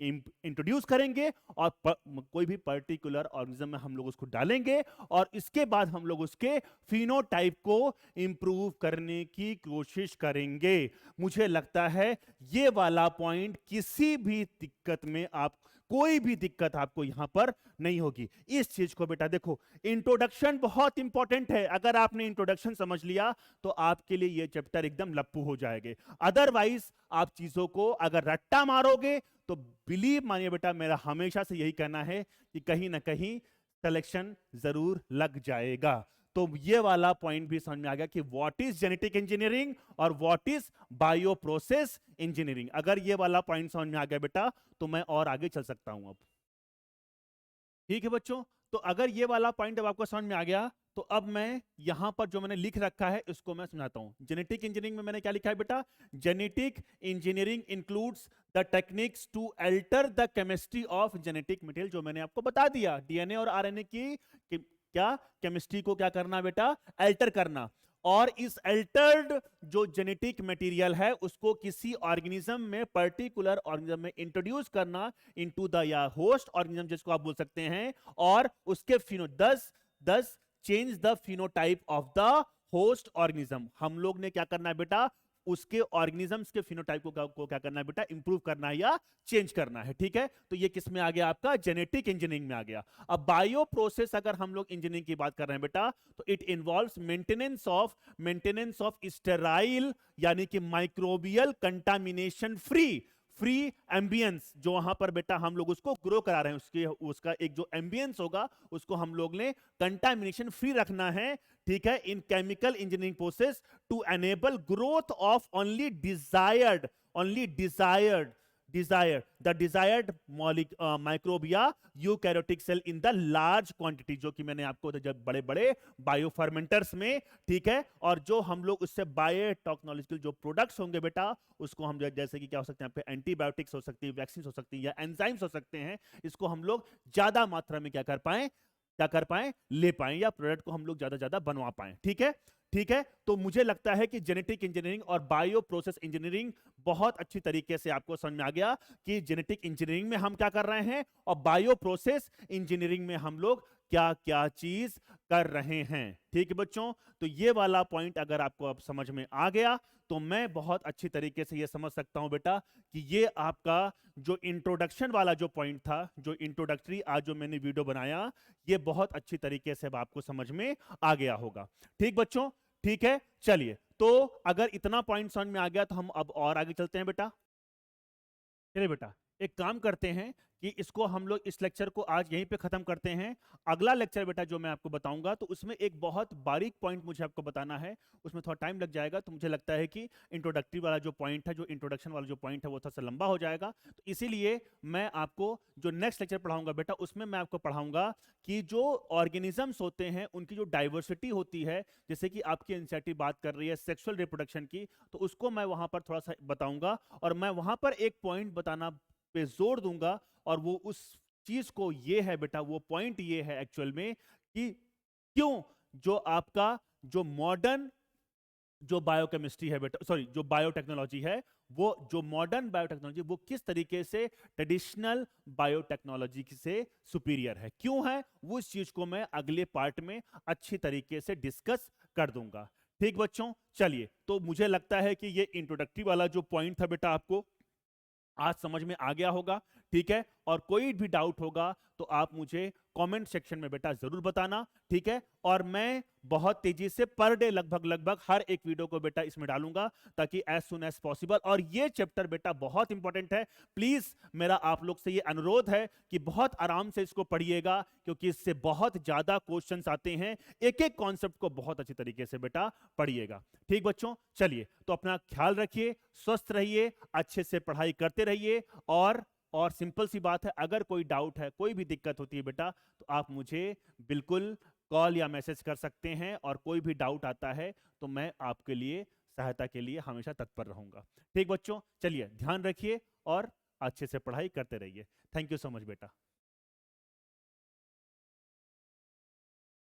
Speaker 1: इंट्रोड्यूस करेंगे, और कोई भी पर्टिकुलर ऑर्गेनिज्म में हम लोग उसको डालेंगे, और इसके बाद हम लोग उसके फिनोटाइप को इंप्रूव करने की कोशिश करेंगे। मुझे लगता है ये वाला पॉइंट किसी भी दिक्कत में आप, कोई भी दिक्कत आपको यहां पर नहीं होगी। इस चीज को बेटा देखो, इंट्रोडक्शन बहुत इंपॉर्टेंट है। अगर आपने इंट्रोडक्शन समझ लिया तो आपके लिए ये चैप्टर एकदम लप्पू हो जाएंगे। अदरवाइज आप चीजों को अगर रट्टा मारोगे तो बिलीव मानिए बेटा, मेरा हमेशा से यही कहना है कि कहीं ना कहीं सिलेक्शन जरूर लग जाएगा। तो ये वाला पॉइंट भी समझ में आ गया कि व्हाट इज जेनेटिक इंजीनियरिंग और what is bio process engineering. अगर ये वाला पॉइंट समझ में आ गया बेटा तो मैं और आगे चल सकता हूं अब। ठीक है बच्चों, तो अगर ये वाला पॉइंट अब आपको समझ में आ गया तो अब मैं यहां पर जो मैंने लिख रखा है इसको मैं समझाता हूं। जेनेटिक इंजीनियरिंग में मैंने क्या लिखा है बेटा, genetic engineering includes the techniques to alter the chemistry of genetic material. जो मैंने आपको बता दिया, डीएनए और आरएनए की क्या केमिस्ट्री को क्या करना बेटा, अल्टर करना। और इस अल्टर्ड जो जेनेटिक मटेरियल है उसको किसी ऑर्गेनिज्म में, पर्टिकुलर ऑर्गेनिज्म में इंट्रोड्यूस करना इनटू द या होस्ट ऑर्गेनिज्म जिसको आप बोल सकते हैं, और उसके दस change the phenotype of the host organism. हम लोग ने क्या करना है बेटा, उसके ऑर्गेनिजम्स के फिनोटाइप को क्या करना है बेटा, इंप्रूव करना है या चेंज करना है। ठीक है, तो ये किस में आ गया आपका, जेनेटिक इंजीनियरिंग में आ गया। अब बायो प्रोसेस अगर हम लोग इंजीनियरिंग की बात कर रहे हैं बेटा, तो it involves maintenance of sterile यानी कि माइक्रोबियल कंटामिनेशन फ्री एम्बियंस। जो वहां पर बेटा हम लोग उसको ग्रो करा रहे हैं, उसका एक जो एम्बियंस होगा उसको हम लोग ने कंटामिनेशन फ्री रखना है। ठीक है, in chemical engineering process to enable growth of only desired the desired microbial eukaryotic cell in the large quantity, जो कि मैंने आपको जब बड़े बड़े बायोफर्मेंटर्स में, ठीक है, और जो हम लोग उससे बायोटेक्नोलॉजिकल जो प्रोडक्ट्स होंगे बेटा, उसको हम जैसे कि क्या हो सकते हैं, एंटीबायोटिक्स हो सकती है, वैक्सीन हो सकती है, या एंजाइम्स हो सकते हैं, इसको हम लोग ज्यादा मात्रा में क्या कर पाए, ले पाए, या प्रोडक्ट को हम लोग ज्यादा ज्यादा बनवा पाए। ठीक है, ठीक है। तो मुझे लगता है कि जेनेटिक इंजीनियरिंग और बायो प्रोसेस इंजीनियरिंग बहुत अच्छी तरीके से आपको समझ में आ गया कि जेनेटिक इंजीनियरिंग में हम क्या कर रहे हैं और बायो प्रोसेस इंजीनियरिंग में हम लोग क्या क्या चीज कर रहे हैं। ठीक है बच्चों, तो ये वाला पॉइंट अगर आपको अब समझ में आ गया तो मैं बहुत अच्छी तरीके से ये समझ सकता हूं बेटा कि ये आपका जो इंट्रोडक्शन वाला जो पॉइंट था, जो इंट्रोडक्टरी आज जो मैंने वीडियो बनाया, ये बहुत अच्छी तरीके से अब आपको समझ में आ गया होगा। ठीक बच्चों, ठीक है। चलिए, तो अगर इतना पॉइंट समझ में आ गया तो हम अब और आगे चलते हैं बेटा। चलिए बेटा, एक काम करते हैं कि इसको हम लोग इस लेक्चर को आज यहीं पे खत्म करते हैं। अगला लेक्चर बेटा जो मैं आपको बताऊंगा तो उसमें एक बहुत बारीक पॉइंट मुझे आपको बताना है, उसमें थोड़ा टाइम लग जाएगा, तो मुझे लगता है कि इंट्रोडक्टरी वाला जो पॉइंट है, जो इंट्रोडक्शन वाला जो पॉइंट है, वो थोड़ा सा लंबा हो जाएगा। तो इसीलिए मैं आपको जो नेक्स्ट लेक्चर पढ़ाऊंगा बेटा, उसमें मैं आपको पढ़ाऊंगा कि जो ऑर्गेनिजम्स होते हैं उनकी जो डाइवर्सिटी होती है, जैसे कि आपकी एनसीईआरटी बात कर रही है सेक्सुअल रिप्रोडक्शन की, तो उसको मैं वहां पर थोड़ा सा बताऊंगा, और मैं वहां पर एक पॉइंट बताना पे जोर दूंगा, और वो उस चीज को ये है बेटा, वो पॉइंट ये है एक्चुअल में कि क्यों जो आपका जो मॉडर्न जो बायोकेमिस्ट्री है बेटा, सॉरी जो बायोटेक्नोलॉजी है, वो जो मॉडर्न बायोटेक्नोलॉजी वो किस तरीके से ट्रेडिशनल बायोटेक्नोलॉजी से सुपीरियर है, क्यों है, वो इस चीज को मैं अगले पार्ट में अच्छी तरीके से डिस्कस कर दूंगा। ठीक बच्चों, चलिए, तो मुझे लगता है कि ये इंट्रोडक्टरी वाला जो पॉइंट था बेटा आपको आज समझ में आ गया होगा। ठीक है, और कोई भी डाउट होगा तो आप मुझे कमेंट सेक्शन में बेटा जरूर बताना। ठीक है, और मैं बहुत तेजी से पर डे लगभग हर एक वीडियो को बेटा इसमें डालूंगा, ताकि एज सुन एज पॉसिबल, और ये चैप्टर बेटा बहुत इंपॉर्टेंट है। प्लीज मेरा आप लोग से ये अनुरोध है कि बहुत आराम से इसको पढ़िएगा, क्योंकि इससे बहुत ज्यादा क्वेश्चंस आते हैं, एक एक कॉन्सेप्ट को बहुत अच्छी तरीके से बेटा पढ़िएगा। ठीक बच्चों, चलिए, तो अपना ख्याल रखिए, स्वस्थ रहिए, अच्छे से पढ़ाई करते रहिए, और सिंपल सी बात है, अगर कोई डाउट है, कोई भी दिक्कत होती है बेटा, तो आप मुझे बिल्कुल कॉल या मैसेज कर सकते हैं, और कोई भी डाउट आता है तो मैं आपके लिए सहायता के लिए हमेशा तत्पर रहूंगा। ठीक बच्चों, चलिए ध्यान रखिए और अच्छे से पढ़ाई करते रहिए। थैंक यू सो मच बेटा।